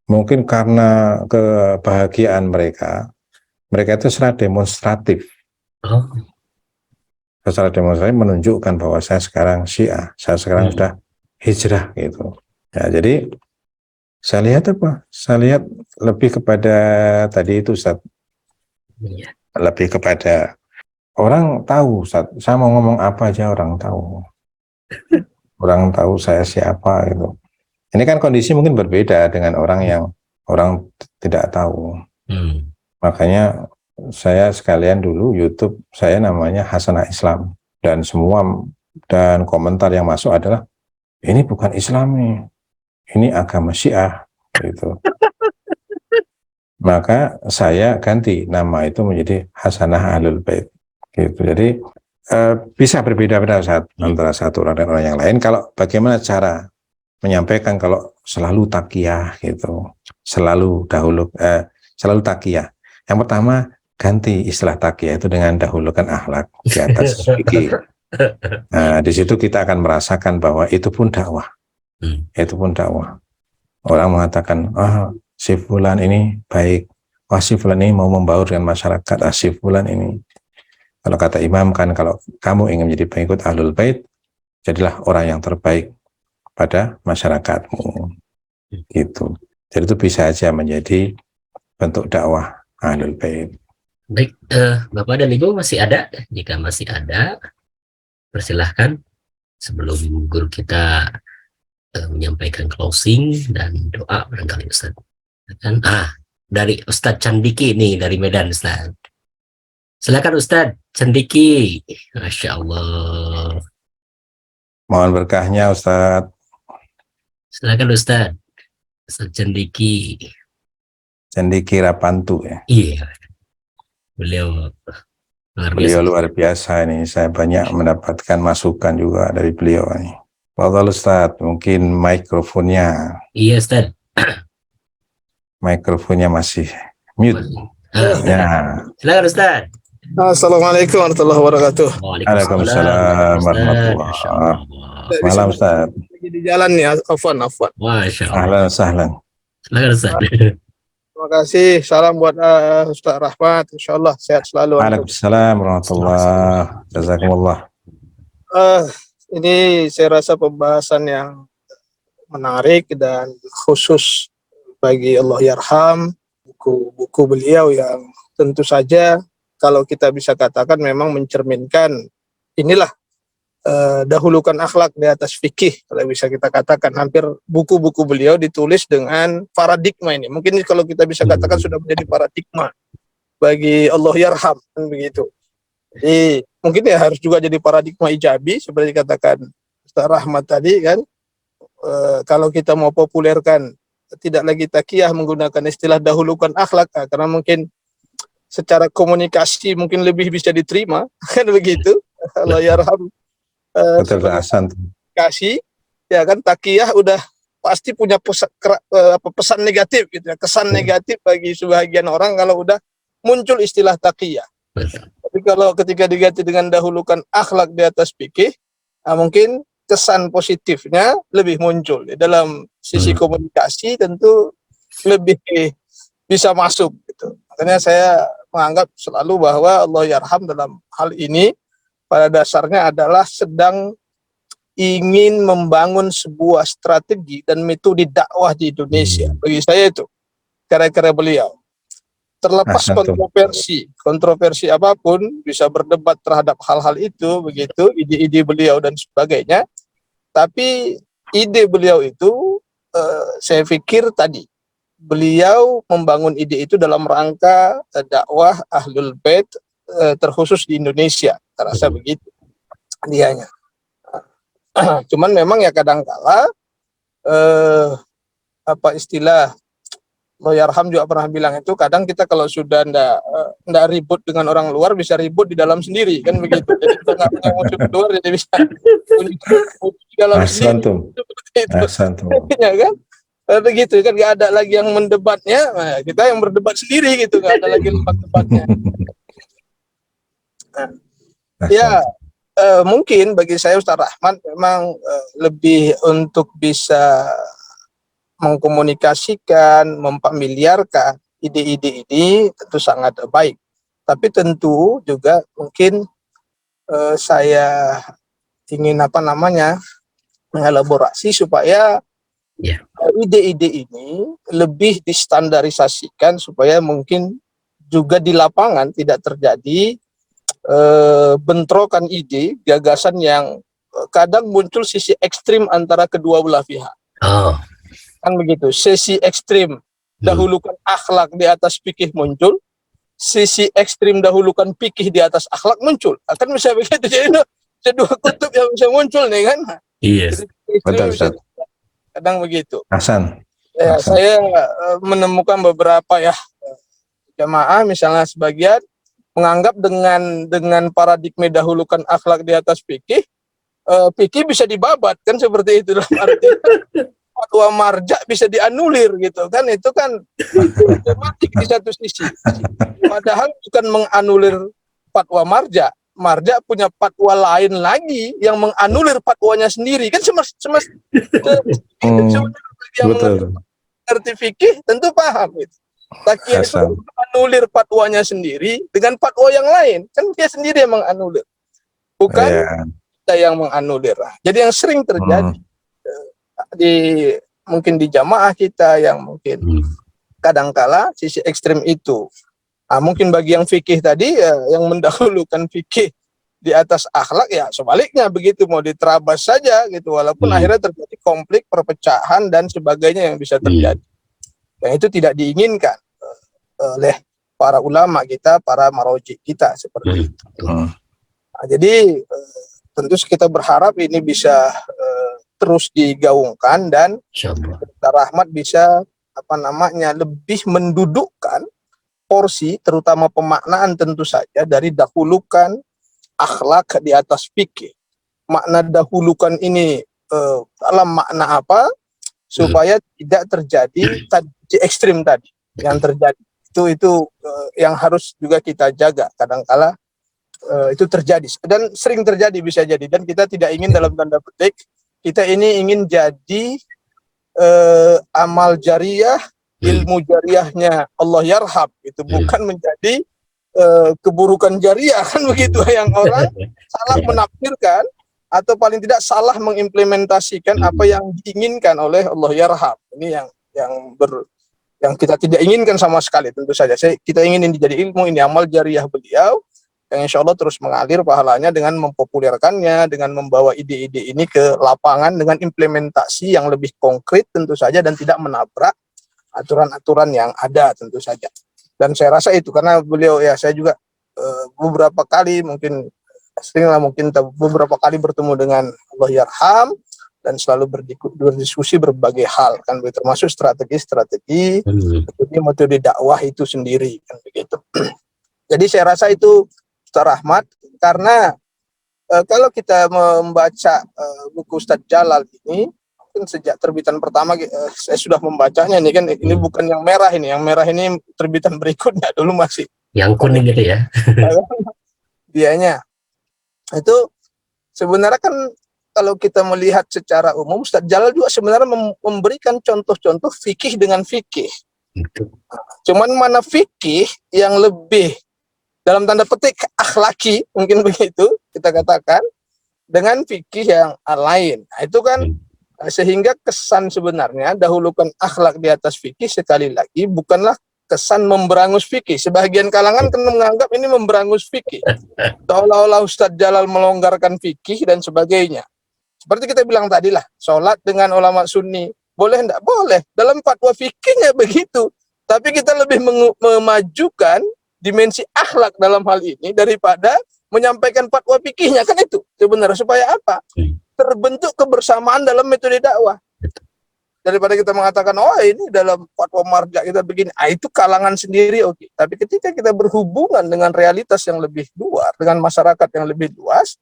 mungkin karena kebahagiaan mereka itu secara demonstratif. Secara demonstratif menunjukkan bahwa saya sekarang Syiah, saya sekarang sudah hijrah gitu. Ya, jadi saya lihat apa? Saya lihat lebih kepada tadi itu Ustaz. Lebih kepada orang tahu Ustaz, saya mau ngomong apa aja orang tahu. Orang tahu saya siapa gitu. Ini kan kondisi mungkin berbeda dengan orang yang orang tidak tahu. Makanya saya sekalian dulu YouTube saya namanya Hasanah Islam, dan komentar yang masuk adalah ini bukan Islami, ini agama Syiah gitu. Maka saya ganti nama itu menjadi Hasanah Ahlul Bait gitu. Jadi bisa berbeda-beda antara satu orang dan orang yang lain. Kalau bagaimana cara menyampaikan kalau selalu takiyah gitu, selalu takiyah. Yang pertama, ganti istilah takiyah itu dengan dahulukan akhlak di atas fikih. Nah, di situ kita akan merasakan bahwa itu pun dakwah. Itu pun dakwah. Orang mengatakan, si fulan ini baik, si fulan ini mau membaur dengan masyarakat, si fulan ini. Kalau kata Imam kan, kalau kamu ingin menjadi pengikut Ahlul Bait, jadilah orang yang terbaik pada masyarakatmu. Gitu. Jadi itu bisa aja menjadi bentuk dakwah Ahlul Bait. Baik, Bapak dan Ibu masih ada? Jika masih ada, persilahkan sebelum guru kita menyampaikan closing dan doa barangkali Ustaz. Dari Ustadz Candiki nih dari Medan Ustaz. Silakan Ustadz Candiki. Masya Allah. Mohon berkahnya Ustadz. Silakan Ustadz. Ustadz Candiki. Candiki Rapantu ya. Iya. Beliau luar biasa ini. Saya banyak mendapatkan masukan juga dari beliau ini. Fadhal Ustadz, mungkin mikrofonnya. Iya Ustadz. Mikrofonnya masih mute. Ya. Silakan Ustadz. Assalamualaikum warahmatullahi wabarakatuh. Waalaikumsalam warahmatullahi wabarakatuh. Malam Ustaz. Lagi di jalan nih, afwan. Masya Allah. Ahlan sahlan. Silakan Ustaz. Terima kasih. Salam buat Ustaz Rahmat. Insyaallah sehat selalu. Waalaikumsalam warahmatullahi wabarakatuh. Jazakumullah. Ini saya rasa pembahasan yang menarik dan khusus bagi Allahyarham, buku-buku beliau yang tentu saja kalau kita bisa katakan memang mencerminkan inilah dahulukan akhlak di atas fikih, kalau bisa kita katakan. Hampir buku-buku beliau ditulis dengan paradigma ini. Mungkin kalau kita bisa katakan sudah menjadi paradigma bagi Allah yarham, kan begitu. Jadi mungkin ya harus juga jadi paradigma ijabi seperti katakan Ustaz Rahmat tadi kan. Kalau kita mau populerkan tidak lagi takiyah menggunakan istilah dahulukan akhlak, karena mungkin secara komunikasi mungkin lebih bisa diterima kan begitu. Allah yarham Betul, Hasan. komunikasi ya kan, takiyah udah pasti punya pesan negatif gitu ya, kesan negatif bagi sebagian orang kalau udah muncul istilah takiyah. Tapi kalau ketika diganti dengan dahulukan akhlak di atas fikih, mungkin kesan positifnya lebih muncul. Dalam sisi komunikasi tentu lebih bisa masuk gitu. Makanya saya menganggap selalu bahwa Allah yarham dalam hal ini pada dasarnya adalah sedang ingin membangun sebuah strategi dan metode dakwah di Indonesia. Bagi saya itu karya-karya beliau. Terlepas kontroversi apapun, bisa berdebat terhadap hal-hal itu, begitu, ide-ide beliau dan sebagainya. Tapi ide beliau itu, saya pikir tadi, beliau membangun ide itu dalam rangka dakwah Ahlul Bait, terkhusus di Indonesia. Terasa begitu dianya. Cuman memang ya kadangkala, apa istilah, Loyarham juga pernah bilang itu, kadang kita kalau sudah ndak ribut dengan orang luar, bisa ribut di dalam sendiri kan begitu. Jadi kita nggak punya musuh keluar, jadi bisa di dalam sendiri. Ya kan, begitu kan, nggak ada lagi yang mendebatnya, nah, kita yang berdebat sendiri gitu, nggak ada lagi lembaga debatnya. Ya, mungkin bagi saya Ustaz Rahman memang lebih untuk bisa mengkomunikasikan, memfamiliarkan ide-ide ini tentu sangat baik. Tapi tentu juga mungkin saya ingin mengelaborasi supaya ide-ide ini lebih distandarisasikan supaya mungkin juga di lapangan tidak terjadi bentrokan ide, gagasan yang kadang muncul sisi ekstrim antara kedua belah pihak. Kan begitu, sisi ekstrim dahulukan akhlak di atas fikih muncul, sisi ekstrim dahulukan fikih di atas akhlak muncul. Akan bisa begitu, jadi itu dua kutub yang bisa muncul nih kan. Iya, betul. Kadang begitu. Hasan. Saya menemukan beberapa ya jamaah misalnya sebagian menganggap dengan paradigma dahulukan akhlak di atas fikih, fikih bisa dibabat kan, seperti itu, dalam arti fatwa marja bisa dianulir gitu kan, itu kan otomatis di satu sisi. Padahal bukan menganulir fatwa marja punya fatwa lain lagi yang menganulir fatwanya sendiri kan, yang mengerti fikih tentu paham gitu. Takiyah itu menganulir fatwanya sendiri dengan fatwa yang lain, kan dia sendiri yang menganulir, bukan kita yang menganulir. Jadi yang sering terjadi mungkin di jamaah kita yang mungkin kadangkala sisi ekstrem itu, mungkin bagi yang fikih tadi yang mendahulukan fikih di atas akhlak, ya sebaliknya begitu, mau diterabas saja gitu, walaupun akhirnya terjadi konflik, perpecahan dan sebagainya yang bisa terjadi. Yang itu tidak diinginkan oleh para ulama kita, para maroji kita seperti itu. Jadi tentu kita berharap ini bisa terus digaungkan dan Ustaz Rahmat bisa lebih mendudukkan porsi, terutama pemaknaan tentu saja dari dahulukan akhlak di atas fikih. Makna dahulukan ini dalam makna apa supaya tidak terjadi ekstrim tadi yang terjadi. Itu yang harus juga kita jaga. Kadangkala itu terjadi dan sering terjadi, bisa jadi, dan kita tidak ingin dalam tanda petik kita ini ingin jadi amal jariah, ilmu jariahnya Allah yarham itu, bukan menjadi keburukan jariah kan begitu, yang orang salah menafsirkan atau paling tidak salah mengimplementasikan apa yang diinginkan oleh Allah yarham. Ini yang kita tidak inginkan sama sekali tentu saja. Kita ingin ini jadi ilmu, ini amal jariah beliau, yang insya Allah terus mengalir pahalanya dengan mempopulerkannya, dengan membawa ide-ide ini ke lapangan dengan implementasi yang lebih konkret tentu saja dan tidak menabrak aturan-aturan yang ada tentu saja. Dan saya rasa itu karena beliau ya saya juga beberapa kali mungkin seringlah mungkin beberapa kali bertemu dengan Allah Yarham dan selalu berdiskusi berbagai hal kan termasuk strategi-strategi metode dakwah itu sendiri kan begitu. Jadi saya rasa itu Ustaz Rahmat karena kalau kita membaca buku Ustaz Jalal ini mungkin sejak terbitan pertama saya sudah membacanya ini kan ini bukan yang merah ini, yang merah ini terbitan berikutnya dulu masih yang kuning gitu ya. Dianya itu sebenarnya kan kalau kita melihat secara umum Ustaz Jalal juga sebenarnya memberikan contoh-contoh fikih dengan fikih. Cuman mana fikih yang lebih dalam tanda petik akhlaki mungkin begitu kita katakan dengan fikih yang lain. Nah, itu kan sehingga kesan sebenarnya dahulukan akhlak di atas fikih sekali lagi bukanlah kesan memberangus fikih. Sebagian kalangan kan menganggap ini memberangus fikih. Seolah-olah Ustaz Jalal melonggarkan fikih dan sebagainya. Seperti kita bilang tadi lah, sholat dengan ulama sunni, boleh enggak? Boleh. Dalam fatwa fikihnya begitu. Tapi kita lebih memajukan dimensi akhlak dalam hal ini daripada menyampaikan fatwa fikihnya. Kan itu sebenarnya supaya apa? Terbentuk kebersamaan dalam metode dakwah. Daripada kita mengatakan, oh ini dalam fatwa marja kita begini, itu kalangan sendiri oke. Tapi ketika kita berhubungan dengan realitas yang lebih luas, dengan masyarakat yang lebih luas,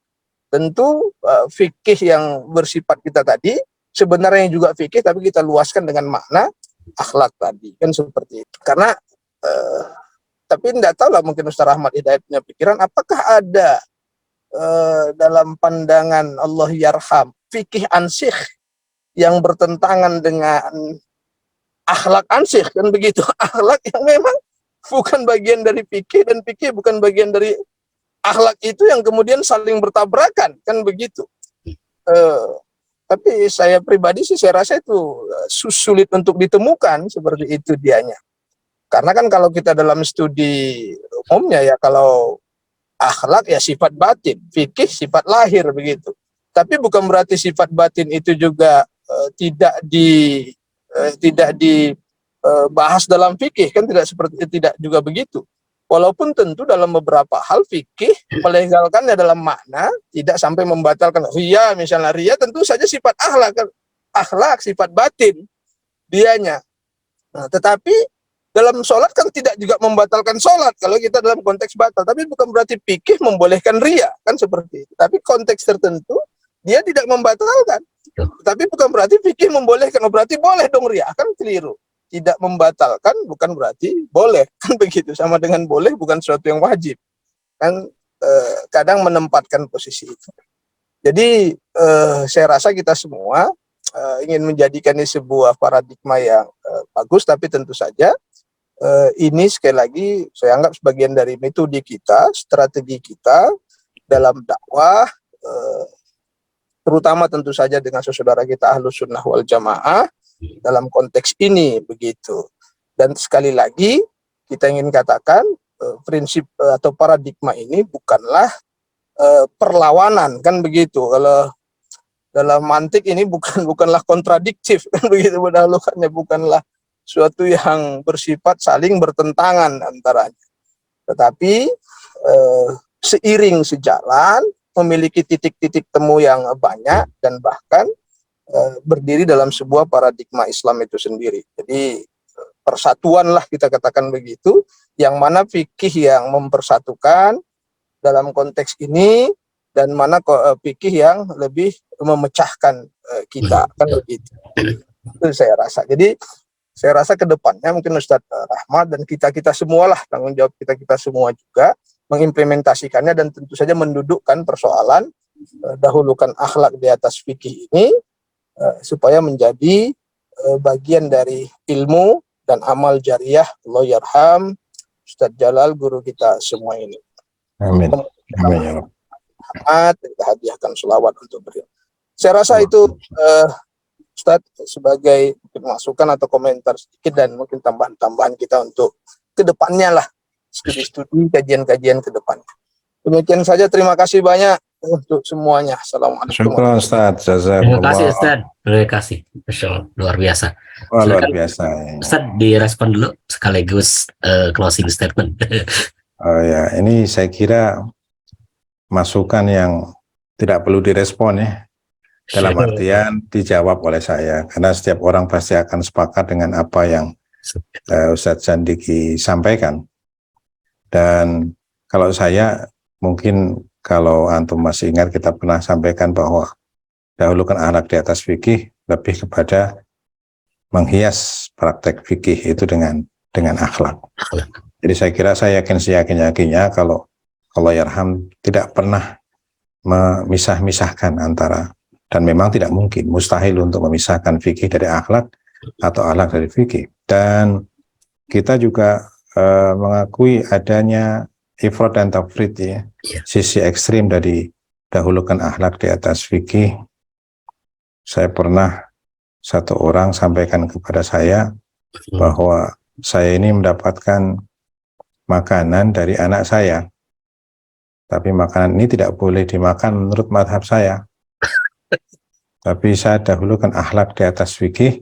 tentu fikih yang bersifat kita tadi, sebenarnya juga fikih, tapi kita luaskan dengan makna akhlak tadi, kan seperti itu. Karena, tapi tidak tahu lah mungkin Ustaz Rahmat Hidayat punya pikiran, apakah ada dalam pandangan Allah Yarham, fikih ansikh, yang bertentangan dengan akhlak ansih kan begitu, akhlak yang memang bukan bagian dari fikih dan fikih bukan bagian dari akhlak itu yang kemudian saling bertabrakan kan begitu. Tapi saya pribadi sih saya rasa itu sulit untuk ditemukan seperti itu dianya. Karena kan kalau kita dalam studi umumnya ya kalau akhlak ya sifat batin, fikih sifat lahir begitu. Tapi bukan berarti sifat batin itu juga tidak dibahas dalam fikih kan tidak juga begitu. Walaupun tentu dalam beberapa hal fikih melegalkannya dalam makna tidak sampai membatalkan ria misalnya ria tentu saja sifat akhlak sifat batin dianya. Nah, tetapi dalam sholat kan tidak juga membatalkan sholat kalau kita dalam konteks batal. Tapi bukan berarti fikih membolehkan ria kan seperti itu. Tapi konteks tertentu dia tidak membatalkan. Tapi bukan berarti fikih membolehkan, berarti boleh dong ria, kan keliru. Tidak membatalkan bukan berarti boleh, kan begitu. Sama dengan boleh bukan sesuatu yang wajib. Kan kadang menempatkan posisi itu. Jadi saya rasa kita semua ingin menjadikan ini sebuah paradigma yang bagus, tapi tentu saja ini sekali lagi saya anggap sebagian dari metode kita, strategi kita dalam dakwah, terutama tentu saja dengan saudara kita Ahlus Sunnah wal Jamaah dalam konteks ini begitu. Dan sekali lagi kita ingin katakan prinsip atau paradigma ini bukanlah perlawanan kan begitu. Kalau dalam mantik ini bukanlah kontradiktif kan begitu, pendahulukannya bukanlah suatu yang bersifat saling bertentangan antaranya. Tetapi seiring sejalan memiliki titik-titik temu yang banyak dan bahkan berdiri dalam sebuah paradigma Islam itu sendiri. Jadi persatuan lah kita katakan begitu, yang mana fikih yang mempersatukan dalam konteks ini dan mana fikih yang lebih memecahkan kita kan begitu. Itu saya rasa. Jadi saya rasa ke depannya mungkin Ustadz Rahmat dan kita semualah, tanggung jawab kita semua juga mengimplementasikannya dan tentu saja mendudukkan persoalan dahulukan akhlak di atas fikih ini supaya menjadi bagian dari ilmu dan amal jariah Allah Yarham Ustadz Jalal guru kita semua ini. Amin. Amin ya Rabb. Kita hadiahkan selawat untuk beliau. Saya rasa itu Ustadz sebagai masukan atau komentar sedikit dan mungkin tambahan-tambahan kita untuk kedepannya lah, studi-studi, kajian-kajian ke depan. Demikian saja, terima kasih banyak untuk semuanya. Assalamualaikum. Syukran Ustaz, Terima kasih jazakumullah. Ustaz, terima kasih. Masya Allah, luar biasa. Wah, luar Silakan biasa. Ustaz direspon dulu sekaligus closing statement. Oh ya, ini saya kira masukan yang tidak perlu direspon ya, dalam artian dijawab oleh saya, karena setiap orang pasti akan sepakat dengan apa yang Ustadz Zandiki sampaikan. Dan kalau saya, mungkin kalau antum masih ingat, kita pernah sampaikan bahwa dahulukan akhlak di atas fikih lebih kepada menghias praktek fikih itu dengan akhlak. Jadi saya kira, saya yakin seyakin-yakinnya kalau Allah yarham tidak pernah memisah-misahkan antara, dan memang tidak mungkin, mustahil untuk memisahkan fikih dari akhlak atau akhlak dari fikih. Dan kita juga mengakui adanya ifrat dan tafrit ya, sisi ekstrim dari dahulukan akhlak di atas fikih. Saya pernah, satu orang sampaikan kepada saya bahwa saya ini mendapatkan makanan dari anak saya, tapi makanan ini tidak boleh dimakan menurut madhab saya. Tapi saya dahulukan akhlak di atas fikih,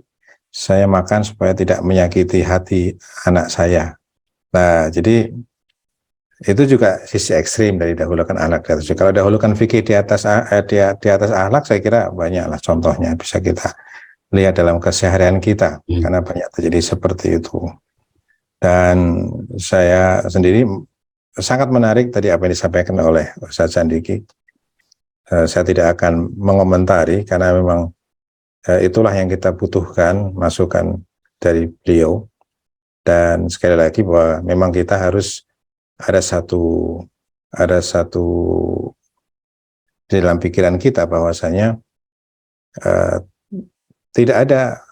saya makan supaya tidak menyakiti hati anak saya. Nah, jadi itu juga sisi ekstrim dari dahulukan akhlak di atas fikih. Kalau dahulukan fikih di atas akhlak, saya kira banyaklah contohnya bisa kita lihat dalam keseharian kita, karena banyak terjadi seperti itu. Dan saya sendiri sangat menarik tadi apa yang disampaikan oleh Ustaz Zandiki. Saya tidak akan mengomentari karena memang itulah yang kita butuhkan, masukan dari beliau. Dan sekali lagi bahwa memang kita harus ada satu di dalam pikiran kita bahwasanya tidak ada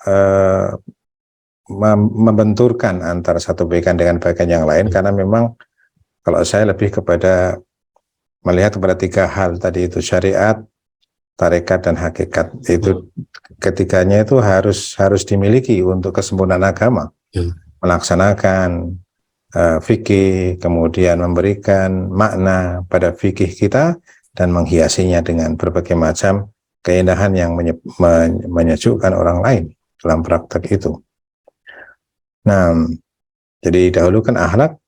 membenturkan antara satu bagian dengan bagian yang lain, karena memang kalau saya lebih kepada melihat kepada tiga hal tadi itu, syariat, tarekat, dan hakikat. Itu ketiganya itu harus dimiliki untuk kesempurnaan agama. Melaksanakan fikih, kemudian memberikan makna pada fikih kita dan menghiasinya dengan berbagai macam keindahan yang menyejukkan orang lain dalam praktek itu. Nah, jadi dahulukan akhlak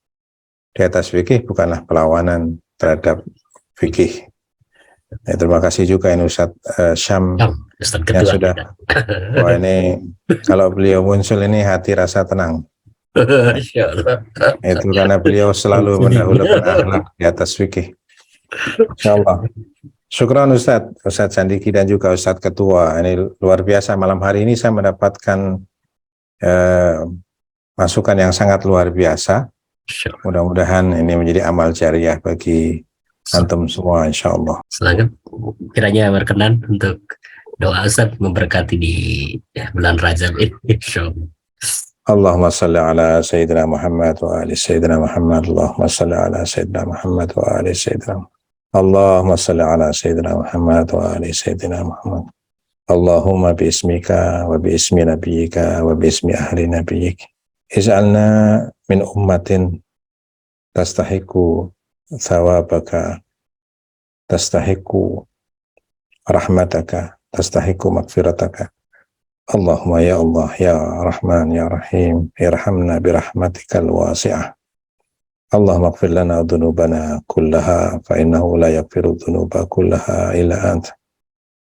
di atas fikih bukanlah perlawanan terhadap fikih. Terima kasih juga ini Ustadz Syam yang sudah, wah ini kalau beliau muncul ini hati rasa tenang. Itu karena beliau selalu mendahulukan akhlak di atas fikih. Insyaallah. Syukran Ustadz Zandiki dan juga Ustadz Ketua. Ini luar biasa, malam hari ini saya mendapatkan masukan yang sangat luar biasa. Mudah-mudahan ini menjadi amal jariah bagi antum semua, insyaallah. Silakan, kiranya berkenan untuk doa Ustaz memberkati di bulan Rajab ini, insyaallah. Allahumma salli ala Sayyidina Muhammad wa ali Sayyidina Muhammad. Allahumma salli ala Sayyidina Muhammad wa ali Sayyidina Muhammad. Allahumma salli ala Sayyidina Muhammad wa ali Sayyidina Muhammad. Allahumma biismika wa biismi nabiyyika wa biismi ahli nabiyyik ij'alna min ummatin tastahiqu thawabaka, tastahiqu rahmataka, tastahiqu maghfirataka. Allahumma ya Allah ya Rahman ya Rahim, irhamna birahmatikal wasi'ah. Allahumma ighfir lana dhunubana kullaha fa innahu la yaghfiru dhunuba kullaha illa anta.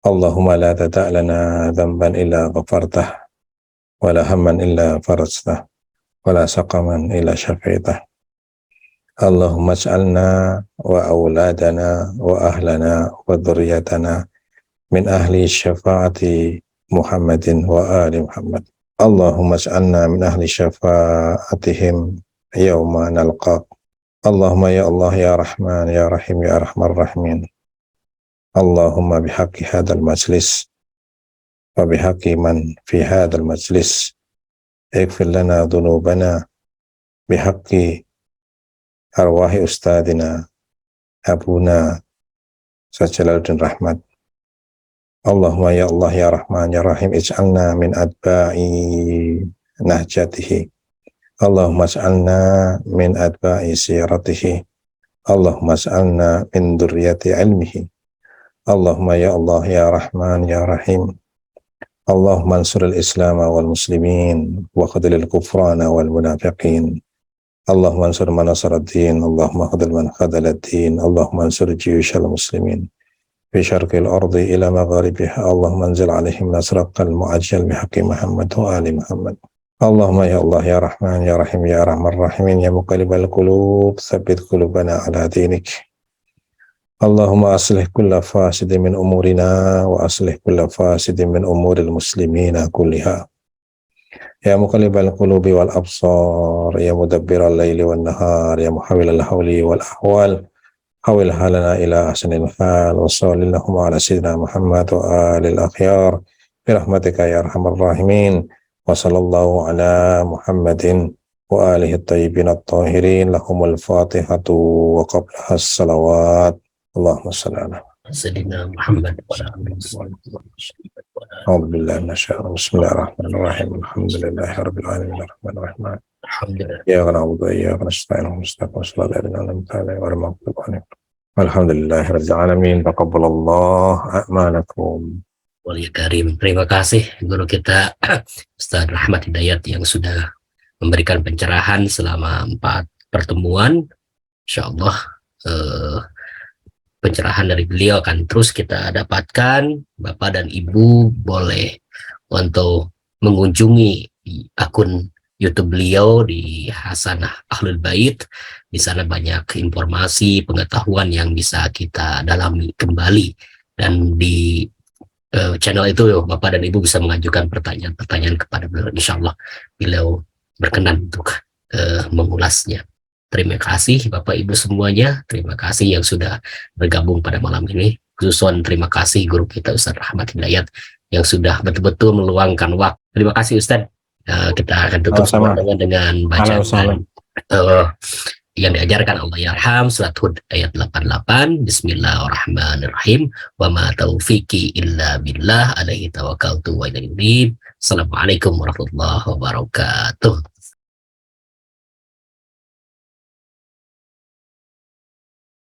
Allahumma la tada' lana dhanban illa ghafartah, wa la hamman illa farajtah, wa la saqaman illa syafaitah. Allahumma ij'alna wa auladana wa ahlana wa dhurriyyatana min ahli syafaati Muhammadin wa ali Muhammad. Allahumma ij'alna min ahli syafaatihim yawma nalqaq. Allahumma ya Allah ya Rahman ya Rahim ya Arhamar Rahimin. Allahumma bihaqqi hadzal majlis wa bihaqqi man fi hadzal majlis ighfir lana dhunubana bihaqqi arwahi ustadina Abuna Sajalaluddin Rahmat. Allahumma ya Allah ya Rahman ya Rahim ij'alna min atba'i nahjatihi. Allahumma ij'alna min atba'i siratihi. Allahumma as'alna min dzurriyyati ilmihi. Allahumma ya Allah ya Rahman ya Rahim. Allahumma ansuril Islam wal muslimin wa khadhil kufrana wal munafiqin. Allahumma ansur man nasara ad-din, Allahumma khadhil man khadhala ad-din, Allahumma ansur jiyushal muslimin fi syarqil ardi ila magharibiha. Allahumma anzil alaihim nasraqal mu'ajjal bihaqqi Muhammad wa ali Muhammad. Allahumma ya Allah ya Rahman ya Rahim ya Rahman Rahimin ya muqallibal qulub tsabbit qulubana ala dinik. Allahumma aslih kulla fasidin min umurina wa aslih kulla fasidin min umuril muslimina kulliha. Ya muqallibal qulubi wal absar ya mudabbiral laili wan nahar ya muhawwilal hawli wal ahwal hawil halana ila ahsanil hal wa sallallahu ala sayyidina Muhammad wa alil akhyar bi rahmatika ya arhamar rahimin. Wa sallallahu ala Muhammadin wa alihi at-tayyibin at-tahirin. Lahumul fatihatu wa qablaha as-salawat. Allahumma salli ala Sayyidina Muhammad wa ala A'udzu billahi minasyaitonir rajim. Bismillahirrahmanirrahim. Alhamdulillahi rabbil alamin arrahmanir rahim. Alhamdulillah. Iyyaka na'budu wa iyyaka nasta'in. Ihdinas siratal ladzina an'amta 'alaihim ghairil maghdubi 'alaihim. Alhamdulillahi rabbil alamin. Taqabbalallahu a'malakum. Wali Karim, terima kasih guru kita Ustaz Rahmat Hidayat yang sudah memberikan pencerahan selama 4 pertemuan. Insyaallah pencerahan dari beliau akan terus kita dapatkan. Bapak dan Ibu boleh untuk mengunjungi akun YouTube beliau di Hasanah Ahlul Bait. Di sana banyak informasi, pengetahuan yang bisa kita dalami kembali, dan di channel itu Bapak dan Ibu bisa mengajukan pertanyaan-pertanyaan kepada beliau. Insyaallah beliau berkenan untuk mengulasnya. Terima kasih Bapak Ibu semuanya. Terima kasih yang sudah bergabung pada malam ini. Khususan terima kasih guru kita Ustaz Rahmat Hidayat yang sudah betul-betul meluangkan waktu. Terima kasih Ustaz. Kita akan tutup semua dengan bacaan yang diajarkan Allah Yarham, surat Hud ayat 88. Bismillahirrahmanirrahim. Wa ma taufiqi illa billah alaihi tawakkaltu wa ilaihi unib. Assalamualaikum warahmatullahi wabarakatuh.